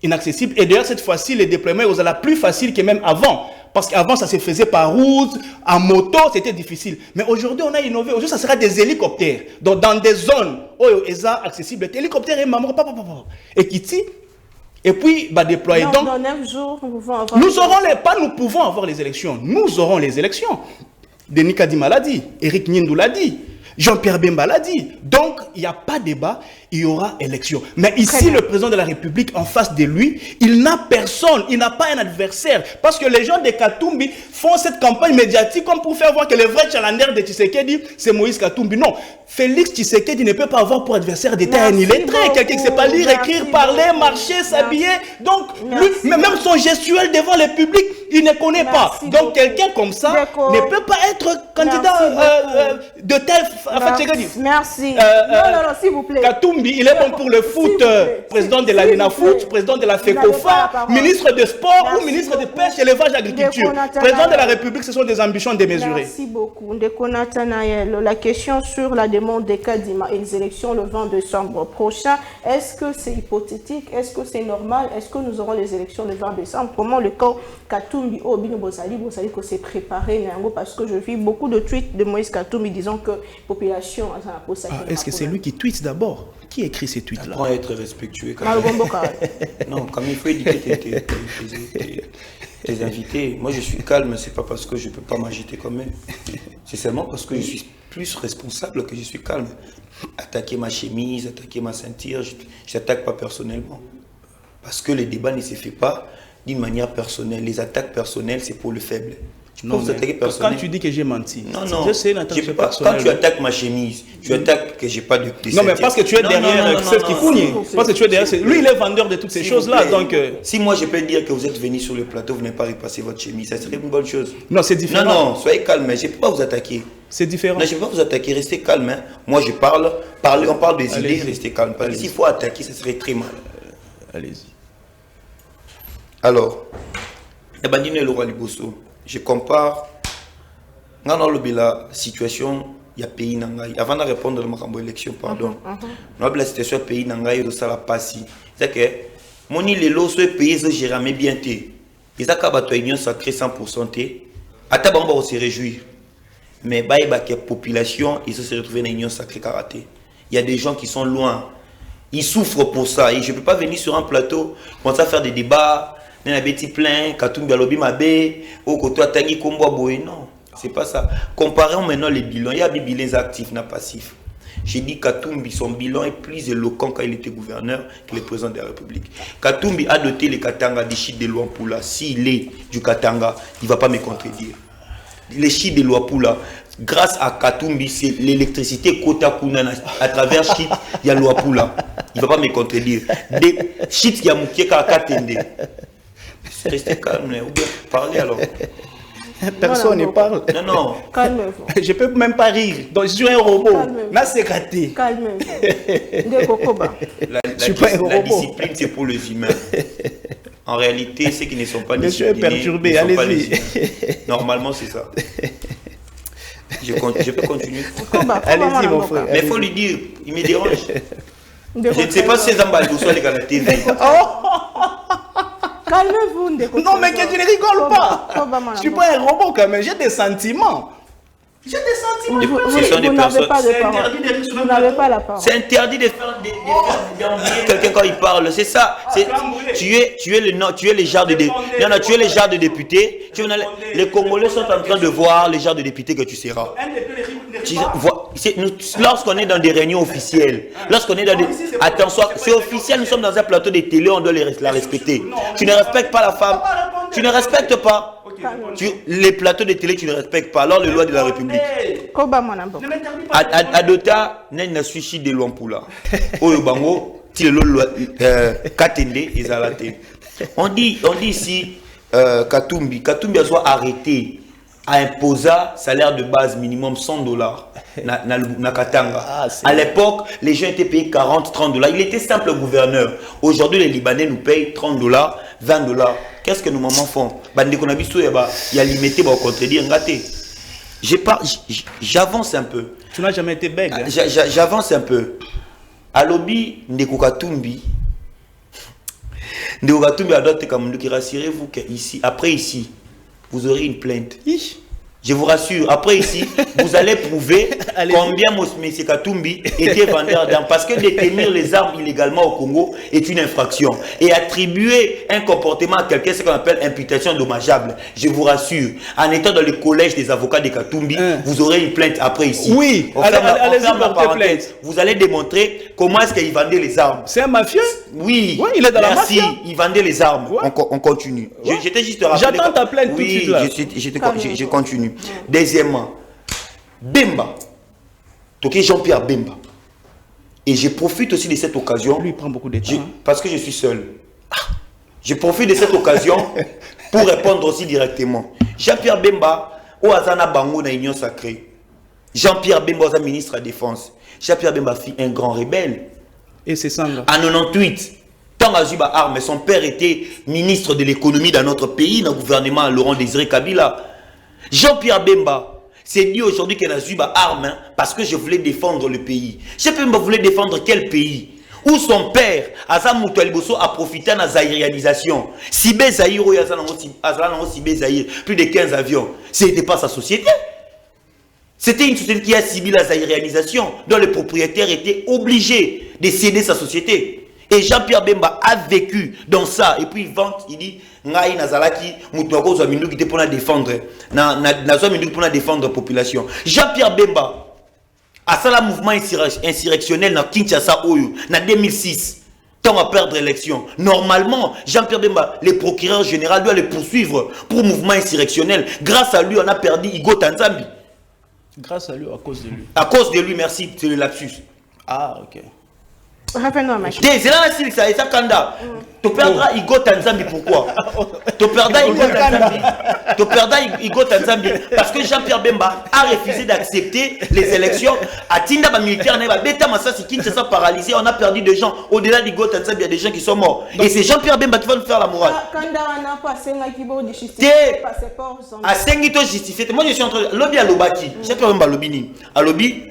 [SPEAKER 4] inaccessibles. Et d'ailleurs, cette fois-ci, les déploiements sont plus faciles que même avant. Parce qu'avant, ça se faisait par route, en moto, c'était difficile. Mais aujourd'hui, on a innové. Aujourd'hui, ça sera des hélicoptères. Donc, dans des zones où ils sont accessibles, les hélicoptères et maman, et Kiti. Et puis, déployer.
[SPEAKER 2] Donc, dans 9 jours, nous pouvons avoir...
[SPEAKER 4] Nous pouvons avoir les élections. Nous aurons les élections. Denis Kadima l'a dit, Eric Nindou l'a dit, Jean-Pierre Bemba l'a dit. Donc, il n'y a pas débat, il y aura élection. Mais ici, le président de la République, en face de lui, il n'a personne, il n'a pas un adversaire. Parce que les gens de Katumbi font cette campagne médiatique comme pour faire voir que le vrai challenger de Tshisekedi, c'est Moïse Katumbi. Non, Félix Tshisekedi ne peut pas avoir pour adversaire d'État un illettré, quelqu'un qui ne sait pas lire, écrire, parler, marcher, s'habiller. Donc, lui, même son gestuel devant le public, il ne connaît pas. Donc, quelqu'un comme ça ne peut pas être candidat de tel...
[SPEAKER 2] Merci. Non, s'il vous plaît.
[SPEAKER 4] Katumbi, il est bon pour le foot, président de l'ALENA Foot, président de la FECOFA, ministre de Sport ou ministre de Pêche, Élevage, Agriculture. Président de la République, ce sont des ambitions démesurées.
[SPEAKER 2] Merci beaucoup. Ndeko Nathanaël, la question sur la demande des Kadima et les élections le 20 décembre prochain, est-ce que c'est hypothétique? Est-ce que c'est normal? Est-ce que nous aurons les élections le 20 décembre? Comment le camp Katumbi, Obino Bozali, que c'est préparé, parce que je vis beaucoup de tweets de Moïse Katumbi disant que la population...
[SPEAKER 4] Est-ce que c'est lui qui tweet d'abord? Qui écrit ces tweets-là?
[SPEAKER 3] Apprends à être respectueux quand même. Non, comme il faut éduquer tes invités. Moi, je suis calme, c'est pas parce que je peux pas m'agiter comme eux. C'est seulement parce que je suis plus responsable que je suis calme. Attaquer ma chemise, attaquer ma ceinture, je n'attaque pas personnellement. Parce que le débat ne se fait pas d'une manière personnelle. Les attaques personnelles, c'est pour le faible.
[SPEAKER 4] Non, quand tu dis que j'ai menti,
[SPEAKER 3] je sais une attaque personnelle. Quand tu attaques ma chemise, tu attaques que j'ai pas de
[SPEAKER 4] non, mais parce que tu es derrière celle qui cougne. Parce que tu es derrière. Lui, il est vendeur de toutes ces choses-là. Donc,
[SPEAKER 3] si moi je peux dire que vous êtes venu sur le plateau, vous n'avez pas repasser votre chemise, ça serait une bonne chose.
[SPEAKER 4] Non, c'est différent.
[SPEAKER 3] Non, soyez calme, je ne peux pas vous attaquer.
[SPEAKER 4] C'est différent.
[SPEAKER 3] Non, je ne peux pas vous attaquer, restez calme. Hein. Moi, je parle, on parle des idées, restez calme. Parce que s'il faut attaquer, ça serait très mal.
[SPEAKER 4] Allez-y.
[SPEAKER 3] Alors, Ebandine le roi Liboso, je compare. Dans la situation, il y a pays nangai. Avant de répondre à ma élection, pardon. Dans la situation pays nangai, il y a la passi. C'est que mon île est l'eau, ce pays, je gérer mais bien té. Ils ont une union sacrée 100% té. À ta bamba on se réjouir. Mais bah il y a la population, ils se retrouvent dans une union sacrée karaté. Il y a des gens qui sont loin. Ils souffrent pour ça. Et je ne peux pas venir sur un plateau, commencer à faire des débats. Il y a des petits pleins, Katumbi Alobi Mabe, ou Koto Tangi Kombo Boy. Non. C'est pas ça. Comparons maintenant les bilans. Il y a des bilans actifs, non passifs. J'ai dit Katumbi, son bilan est plus éloquent quand il était gouverneur que le président de la République. Katumbi a doté les Katanga des chiffres de Luampula. S'il est du Katanga, il ne va pas me contredire. les chiites de Luapula, grâce à Katumbi, c'est l'électricité Kota Kuna à travers chiites, il y a Luapula. Il ne va pas me contredire. Des chiites qui a mouké à Katende. Restez calme, ou bien parlez alors.
[SPEAKER 4] Personne ne parle.
[SPEAKER 3] Non, non.
[SPEAKER 2] Calmez-vous.
[SPEAKER 4] Je peux même pas rire. Donc, je suis un robot. Là, c'est raté.
[SPEAKER 2] Calmez-vous. De Kokoba.
[SPEAKER 3] La
[SPEAKER 4] robot.
[SPEAKER 3] discipline, c'est pour les humains. En réalité, ceux qui ne sont pas
[SPEAKER 4] Monsieur est
[SPEAKER 3] disciplinés,
[SPEAKER 4] perturbé,
[SPEAKER 3] ne sont pas
[SPEAKER 4] allez-y.
[SPEAKER 3] les humains. Normalement, c'est ça. Je peux continuer.
[SPEAKER 4] Allez-y, mon frère.
[SPEAKER 3] Mais il faut lui dire, il me dérange. Je ne sais pas si c'est Zambal soit les à la TV.
[SPEAKER 2] Calmez-vous, Ndeko.
[SPEAKER 4] Non, mais que tu ne rigoles pas. Je suis pas un robot quand même. J'ai des sentiments. J'ai des sentiments.
[SPEAKER 2] Vous n'avez pas de parole. Vous n'avez pas la parole.
[SPEAKER 3] C'est interdit de faire d'envier quelqu'un quand il parle. C'est ça. Tu es le genre de député. Les Congolais sont en train de voir le genre de député que tu seras. Lorsqu'on est dans des réunions officielles, lorsqu'on est dans des... Attention, c'est officiel, nous sommes dans un plateau de télé, on doit la respecter. Tu ne respectes pas la femme. Tu ne respectes pas. Les plateaux de télé, tu ne respectes pas. Alors, les lois de la République. Adota, n'a suici de Luapula. Oyo bango, Katende et Zalate. On dit ici, Katumbi a soit arrêté à imposer salaire de base minimum $100 na Katanga. À l'époque, les gens étaient payés $40-30. Il était simple gouverneur. Aujourd'hui, les Libanais nous payent $30, $20. Qu'est-ce que nos mamans font? Il y a limité pour contredire. J'avance un peu.
[SPEAKER 4] Tu n'as jamais été bègue.
[SPEAKER 3] J'avance un peu. À lobby, Ndeko Katumbi a d'autres comme qui rassurez-vous qu'ici, après ici, vous aurez une plainte. Je vous rassure, après ici, vous allez prouver combien M. Katumbi était vendeur d'armes. Parce que détenir les armes illégalement au Congo est une infraction. Et attribuer un comportement à quelqu'un, c'est ce qu'on appelle imputation dommageable. Je vous rassure, en étant dans le collège des avocats de Katumbi, vous aurez une plainte après ici.
[SPEAKER 4] Oui, allez-y porter plainte.
[SPEAKER 3] Vous allez démontrer comment est-ce qu'il vendait les armes.
[SPEAKER 4] C'est un mafieux?
[SPEAKER 3] Oui,
[SPEAKER 4] il est dans la mafia.
[SPEAKER 3] Il vendait les armes. On continue. J'étais juste rappelé.
[SPEAKER 4] J'attends ta plainte tout de suite là.
[SPEAKER 3] Je continue. Deuxièmement, Bemba, Toké Jean-Pierre Bemba. Et je profite aussi de cette occasion.
[SPEAKER 4] Lui, il prend beaucoup de temps.
[SPEAKER 3] Parce que je suis seul. Je profite de cette occasion pour répondre aussi directement. Jean-Pierre Bemba, au Azana Bango na Union Sacrée. Jean-Pierre Bemba, au ministre de la Défense. Jean-Pierre Bemba fit un grand rebelle.
[SPEAKER 4] Et c'est ça.
[SPEAKER 3] En 98. Tant à Zuba Arme, son père était ministre de l'économie dans notre pays, dans le gouvernement Laurent Désiré Kabila. Jean-Pierre Bemba s'est dit aujourd'hui qu'il a Zuba Arme parce que je voulais défendre le pays. Jean-Pierre Bemba voulait défendre quel pays? Où son père, Azam Moutoualiboso, a profité de la zaïrianisation. Sibé Zahir, plus de 15 avions. Ce n'était pas sa société. C'était une société qui a subi la zaïrianisation, dont le propriétaire était obligé de céder sa société. Et Jean-Pierre Bemba a vécu dans ça. Et puis il vante, il dit Ngai Nazalaki, Moutouako Zouamindou qui était pour la défendre. Nazouamindou pour la défendre la population. Jean-Pierre Bemba a ça le mouvement insurrectionnel dans Kinshasa Oyo, en 2006. Tant à perdre l'élection. Normalement, Jean-Pierre Bemba, le procureur général, doit le poursuivre pour mouvement insurrectionnel. Grâce à lui, on a perdu Igo Tanzambi.
[SPEAKER 4] Grâce à lui, à cause de lui.
[SPEAKER 3] À cause de lui, merci, c'est le lapsus.
[SPEAKER 4] Ah, ok.
[SPEAKER 2] Revenons à ma question.
[SPEAKER 3] C'est là ça est ça Kanda. Tu perdras Igo Tanzambi pourquoi? Tu perdras Igo Tanzambi. Tu perdras Igo Tanzambi parce que Jean-Pierre Bemba a refusé d'accepter les élections. À Tinda ba militaire na ba beta Massasi Kinshasa paralysé, on a perdu des gens au-delà d'Igo Tanzambi, il y a des gens qui sont morts. Et c'est Jean-Pierre Bemba qui va nous faire la morale.
[SPEAKER 2] Kanda n'a pas senga qui va justifier passeport.
[SPEAKER 3] À Sengito justifier. Moi je suis en train de lobby à Lobaki. Jean-Pierre Bemba lobby ni. À lobby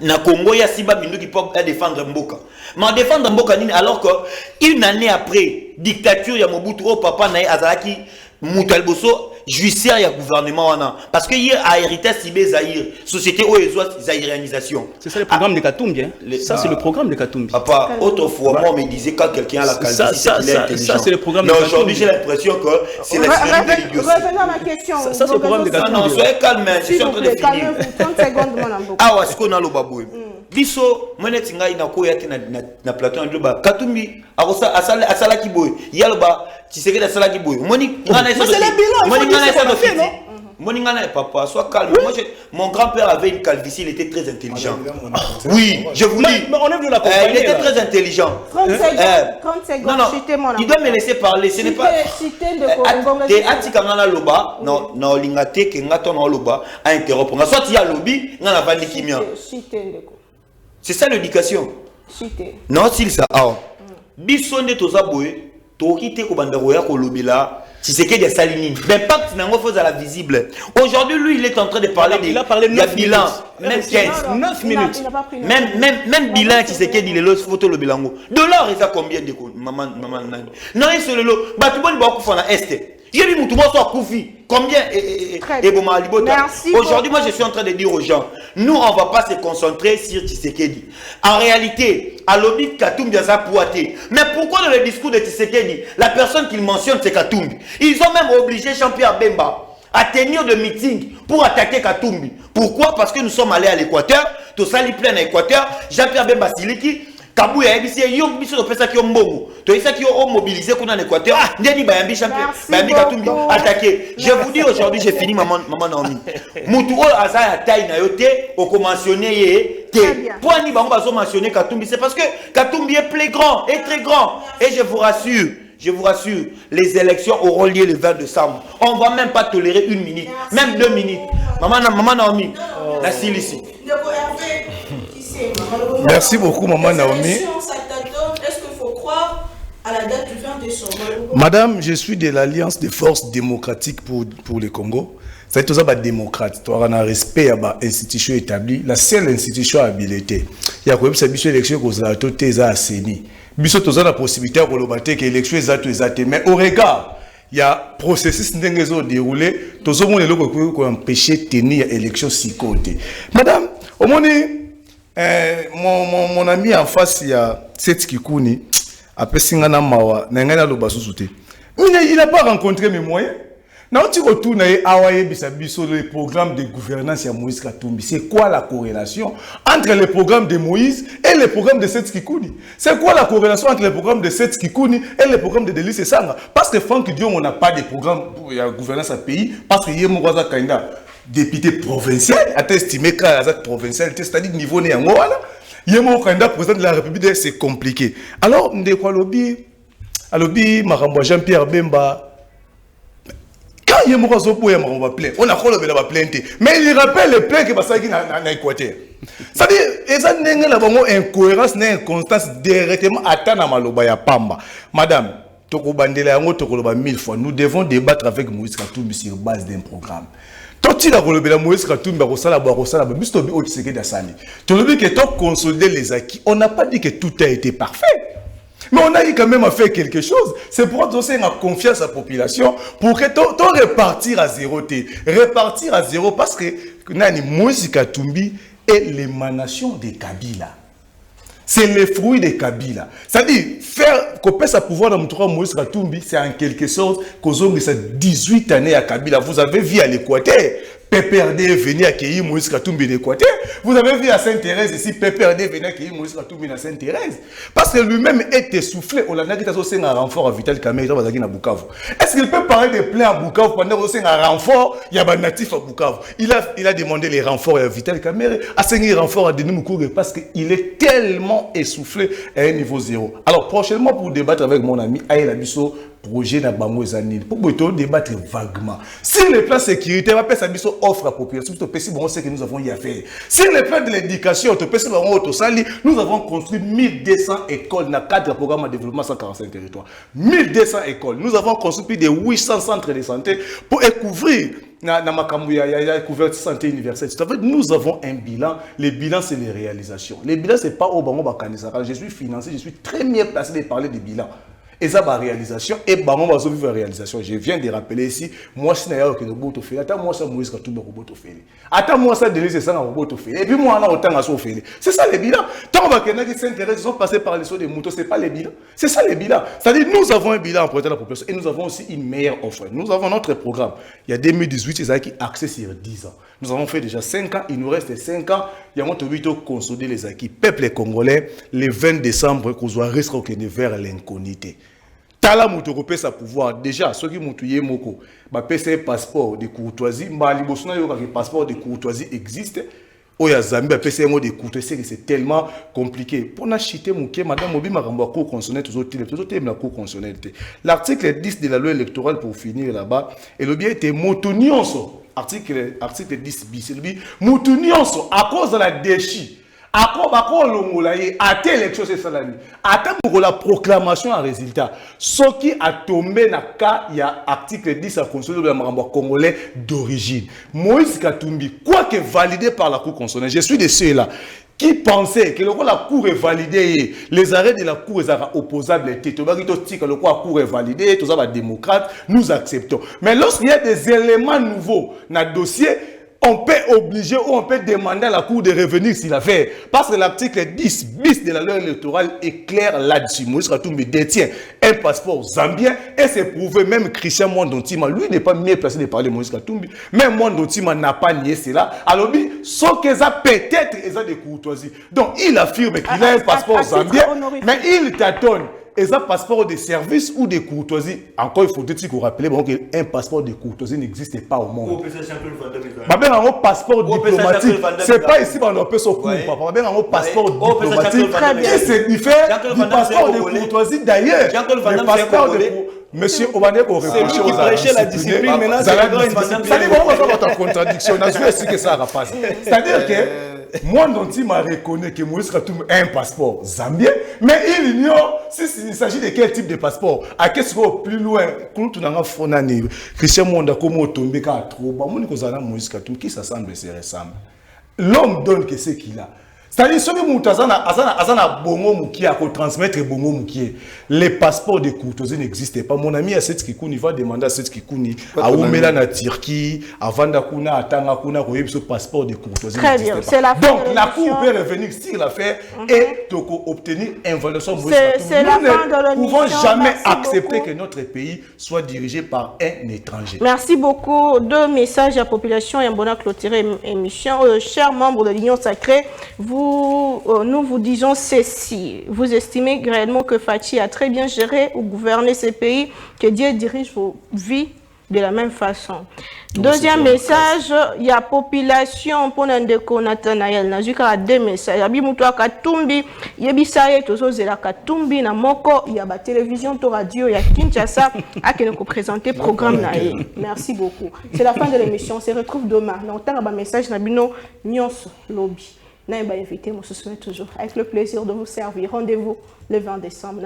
[SPEAKER 3] na Congo, il y a Simba Mindu qui peut défendre Mboka. Mais en défendre Mboka, alors qu'une année après, dictature, il y a Mobutu, oh papa, Naï Azalaki, Moutoualiboso, juicière, il y a gouvernement. Parce qu'il y a hérité Sibé Zahir, société où il y a zaïrianisation.
[SPEAKER 4] C'est ça le programme de Katumbi. Hein? Ça, c'est le programme de Katumbi.
[SPEAKER 3] Papa, autrefois, moi, on me disait quand quelqu'un a la qualité,
[SPEAKER 4] ça, c'est le programme de Katumbi.
[SPEAKER 3] Mais aujourd'hui, j'ai l'impression que c'est l'extrême de l'idiotie.
[SPEAKER 2] Revenons à ma question.
[SPEAKER 4] Ça, c'est le programme de Katumbi.
[SPEAKER 3] Non, soyez calme, je suis en train de finir.
[SPEAKER 2] Calmez-vous, 30 secondes, mon amour.
[SPEAKER 3] Ah, ouais, ce qu'on a le baboué. Biso, moi, je suis na plateau de Loba. Katumbi, asala kiboy. Yalba, tu sais que asala kiboy.
[SPEAKER 4] Mais c'est le bilan, il faut dire ce qu'on a fait, non?
[SPEAKER 3] Moningana et papa, sois calme. Moi, mon grand-père avait une calvitie, il était très intelligent. Oui, je vous dis.
[SPEAKER 4] Mais on est venu l'accompagner.
[SPEAKER 3] Il était très intelligent.
[SPEAKER 2] 30 secondes,
[SPEAKER 3] Non, non,
[SPEAKER 2] citez mon
[SPEAKER 3] il doit me laisser parler. Ce n'est pas.
[SPEAKER 2] Cité de Congo.
[SPEAKER 3] T'es atikangana loba, non, non, lingate, que ngato no loba, a interrompre. Soit il y a lobby, ngana vandi kimia. C'est ça l'éducation. Non, s'il ça. Bisonde tozaboé, tokite ko bandaroya ko lobila. Si c'est que des salines, l'impact n'a pas à la visible. Aujourd'hui, lui, il est en train de parler
[SPEAKER 4] Il a parlé 9
[SPEAKER 3] bilan,
[SPEAKER 4] minutes.
[SPEAKER 3] même 15,
[SPEAKER 4] 9 minutes.
[SPEAKER 3] Même bilan, qui c'est que dit les photos le bilan. De l'or, il a combien de maman, non, c'est le lot. Bah, tout le monde va faire un est. J'ai vu mon soit Koufi. Combien et bon aujourd'hui, moi, je suis en train de dire aux gens, nous, on ne va pas se concentrer sur Tshisekedi. En réalité, à l'obit Katumbi a sa poité. Mais pourquoi dans le discours de Tshisekedi, la personne qu'il mentionne, c'est Katumbi? Ils ont même obligé Jean-Pierre Bemba à tenir de meeting pour attaquer Katumbi. Pourquoi? Parce que nous sommes allés à l'Équateur, tout ça, il plein à l'Équateur, Jean-Pierre Bemba Siliki, Kabouya ebisi yo biso to pesa ki mbongo to isa ki o mobiliser kuna en Équateur ndeni bayambi champion bayambi Katumbi attaquer. Je vous dis aujourd'hui, j'ai fini maman Naomi mutu o azaya taille na yote o ko mentionner ye te pour ni bango bazo mentionner Katumbi, c'est parce que Katumbi est plus grand et très grand. Et je vous rassure, les élections auront lieu le 20 décembre. On ne va même pas tolérer 1 minute, même 2 minutes. Maman Naomi, la ici.
[SPEAKER 5] Merci beaucoup, Maman Naomi.
[SPEAKER 2] Est-ce qu'il faut croire à la date du 20 décembre?
[SPEAKER 5] Madame, je suis de l'Alliance des forces démocratiques pour le Congo. C'est tout ça, démocrate. Tu as un respect à l'institution établie. La seule institution habilitée. Il y a quand même cette élection que vous avez assaini. Nous avons la possibilité de que l'élection est mais au regard, il y a un processus qui est déroulé. Tout le monde peut empêcher de tenir l'élection si côté. Madame, au moment mon ami en face, il y a Seth Kikouni, après Singana Mawa, il n'a pas rencontré mes moyens. Quand tu retournes à le programme de gouvernance de Moïse Katumbi, c'est quoi la corrélation entre le programme de Moïse et le programme de Seth Kikouni? C'est quoi la corrélation entre le programme de Seth Kikouni et le programme de Delis Sanga? Parce que Franck Dion, on n'a pas de programme pour la gouvernance à pays, parce qu'il y a Mouaza Kainda, député provincial, à estimé que provincial, c'est-à-dire niveau néanmoins, il y a Mouaza Kainda, président de la République, c'est compliqué. Alors, on dit quoi, lobby, Maramba Jean-Pierre Bemba. Quand il y a on va plaindre. On a plainte. Mais il rappelle les plaintes que ça qui n'a Équateur. C'est-à-dire, il y a une incohérence, une inconstance directement à Tanamaloba ya Pamba. Madame, nous devons débattre avec Moïse Katumbi sur base d'un programme. Quand il a relevé la Moïse Katumbi, consolider les acquis. On n'a pas dit que tout a été parfait. Mais on a eu quand même à faire quelque chose. C'est pour donner la confiance à la population pour que tu repartir à zéro. Repartir à zéro parce que Moïse Katumbi est l'émanation des Kabila. C'est le fruit des Kabila. C'est-à-dire, faire couper sa pouvoir dans le Moïse Katumbi, c'est en quelque sorte qu'aux 18 années à Kabila. Vous avez vu à l'Équateur, PPRD est venu accueillir Moïse Katumbi en Équateur. Vous avez vu à Sainte-Thérèse ici, PPRD est venu accueillir Moïse Katumbi à Sainte-Thérèse. Parce que lui-même est essoufflé. On a dit qu'il y a un renfort à Vital Kamerhe à Bukavu. Est-ce qu'il peut parler de plein à Bukavu pendant qu'il y a un renfort, il y a un natif à Bukavu? Il a demandé les renforts à Vital Kamerhe, à 5 renforts à Denis Mukwege parce qu'il est tellement essoufflé à un niveau zéro. Alors prochainement, pour débattre avec mon ami Aïla Bisso, projet na bango ezanil pour débattre vaguement sur les plans sécurité va passer biso offre à population tout petit bon c'est que nous avons y à faire sur les plans de l'éducation tout petit bon auto sali nous avons construit 1200 écoles dans cadre programme de développement 145 territoires 1200 écoles nous avons construit plus de 800 centres de santé pour couvrir na makambu ya couverture santé universelle. Nous avons un bilan. Le bilan, c'est les réalisations. Le bilan, c'est pas au bango bakanisa. Je suis financier, je suis très bien placé de parler de bilan. Et ça, ma réalisation, et bango bazo vivre réalisation. Je viens de rappeler ici, moi, si n'a que le boto fait, attends moi ça Moïse Katumbi robot fait. Attends moi ça Denis ça robot fait. Et puis moi on a autant à fait. C'est ça le bilan. Tant que quelqu'un qui s'intéresse, ils sont passés par les sauts des moutons, c'est pas le bilan. C'est ça le bilan. C'est-à-dire nous avons un bilan en protégeant la population et nous avons aussi une meilleure offre. Nous avons notre programme. Il y a 2018, c'est ça qui est axé sur 10 ans. Nous avons fait déjà 5 ans, il nous reste 5 ans. Il y a 8 ans consolider les acquis. Peuple congolais, le 20 décembre, qu'on soit risqué vers l'incognité. tala moto kopesa pouvoir déjà soki moto ye moko ba pesa passeport de courtoisie mbali bosuna yo ka passeport de courtoisie existe oya Zambie ba pesa mo de courtoisie c'est tellement compliqué pour na chiter muke madame Obi makambo ya cour constitutionnelle toujours la cour constitutionnelle. L'article 10 de la loi électorale pour finir là-bas et le bien était moto nyonso article 10 bis le bi moto nyonso à cause de la déchi à élection c'est ça pour la proclamation en résultat ce qui a tombé dans cas il y a article 10 à constitution de la congolais d'origine Moïse Katumbi quoique validé par la cour constitutionnelle je suis de ceux-là qui pensaient que la cour est validée, les arrêts de la cour sont opposables, la cour est validée, tout ça va démocrate, nous acceptons. Mais lorsqu'il y a des éléments nouveaux dans le dossier, on peut obliger ou on peut demander à la Cour de revenir sur l'affaire. Parce que l'article 10 bis de la loi électorale est clair là-dessus. Moïse Katumbi détient un passeport zambien et c'est prouvé, même Christian Mwandontima, lui n'est pas mieux placé de parler de Moïse Katumbi, même Mwandontima n'a pas nié cela. Alors, sauf qu'ils ont peut-être des courtoisies. Donc, il affirme qu'il a un passeport zambien, mais il tâtonne. Et un passeport de service ou de courtoisie, encore il faut dire qu'on rappelle qu'un passeport de courtoisie n'existe pas au monde. Un passeport diplomatique, c'est pas ici qu'on appelle ça court, un passeport diplomatique qui se diffère du passeport de courtoisie d'ailleurs. Le passeport de Monsieur Obane pour réfléchir aux
[SPEAKER 4] prêcher la discipline, maintenant c'est
[SPEAKER 5] c'est-à-dire qu'on va faire votre contradiction, on a vu ce que ça rapace. C'est-à-dire que moi, Ndonti m'a reconnu que Moïse Katumbi a un passeport zambien, mais il ignore s'il s'agit de quel type de passeport. À qu'est-ce qu'on va plus loin? Quand on a fait Christian Mwanda comme tombé qu'à trop, bah mon kozana Moïse Katumbi qui s'assemble se ressemble. L'homme donne que ce qu'il a. C'est-à-dire celui qui azana bongo muki à transmettre bongo muki. Les passeports de courtoisie n'existaient pas. Mon ami à cette Kikouni va demander à cette Kikouni à Oumela na Turquie, à Vandakuna, à Tangakuna, qu'on ait ce passeport de courtoisie.
[SPEAKER 2] Très bien, c'est la fin.
[SPEAKER 5] Donc la Cour peut revenir sur l'affaire et obtenir une évaluation. Nous ne pouvons jamais accepter que notre pays soit dirigé par un étranger.
[SPEAKER 2] Merci beaucoup. Deux messages à la population et un bon clôturer émission. Chers membres de l'Union sacrée, nous vous disons ceci. Vous estimez réellement que Fachi a très bien géré ou gouverné ce pays, que Dieu dirige vos vies de la même façon. Deuxième message, il y a population pour Ndeko Nathanaël. Il y a deux messages. Il y a Katumbi, il y a Bisaye, il y a Katumbi, na Moko, il y a la télévision, la radio, il y a Kinshasa, qui nous présenter le programme. Merci beaucoup. C'est la fin de l'émission. On se retrouve demain. On a un message Nabino Nyons Lobby. Nous invité, moi, ce toujours avec le plaisir de vous servir. Rendez-vous le 20 décembre.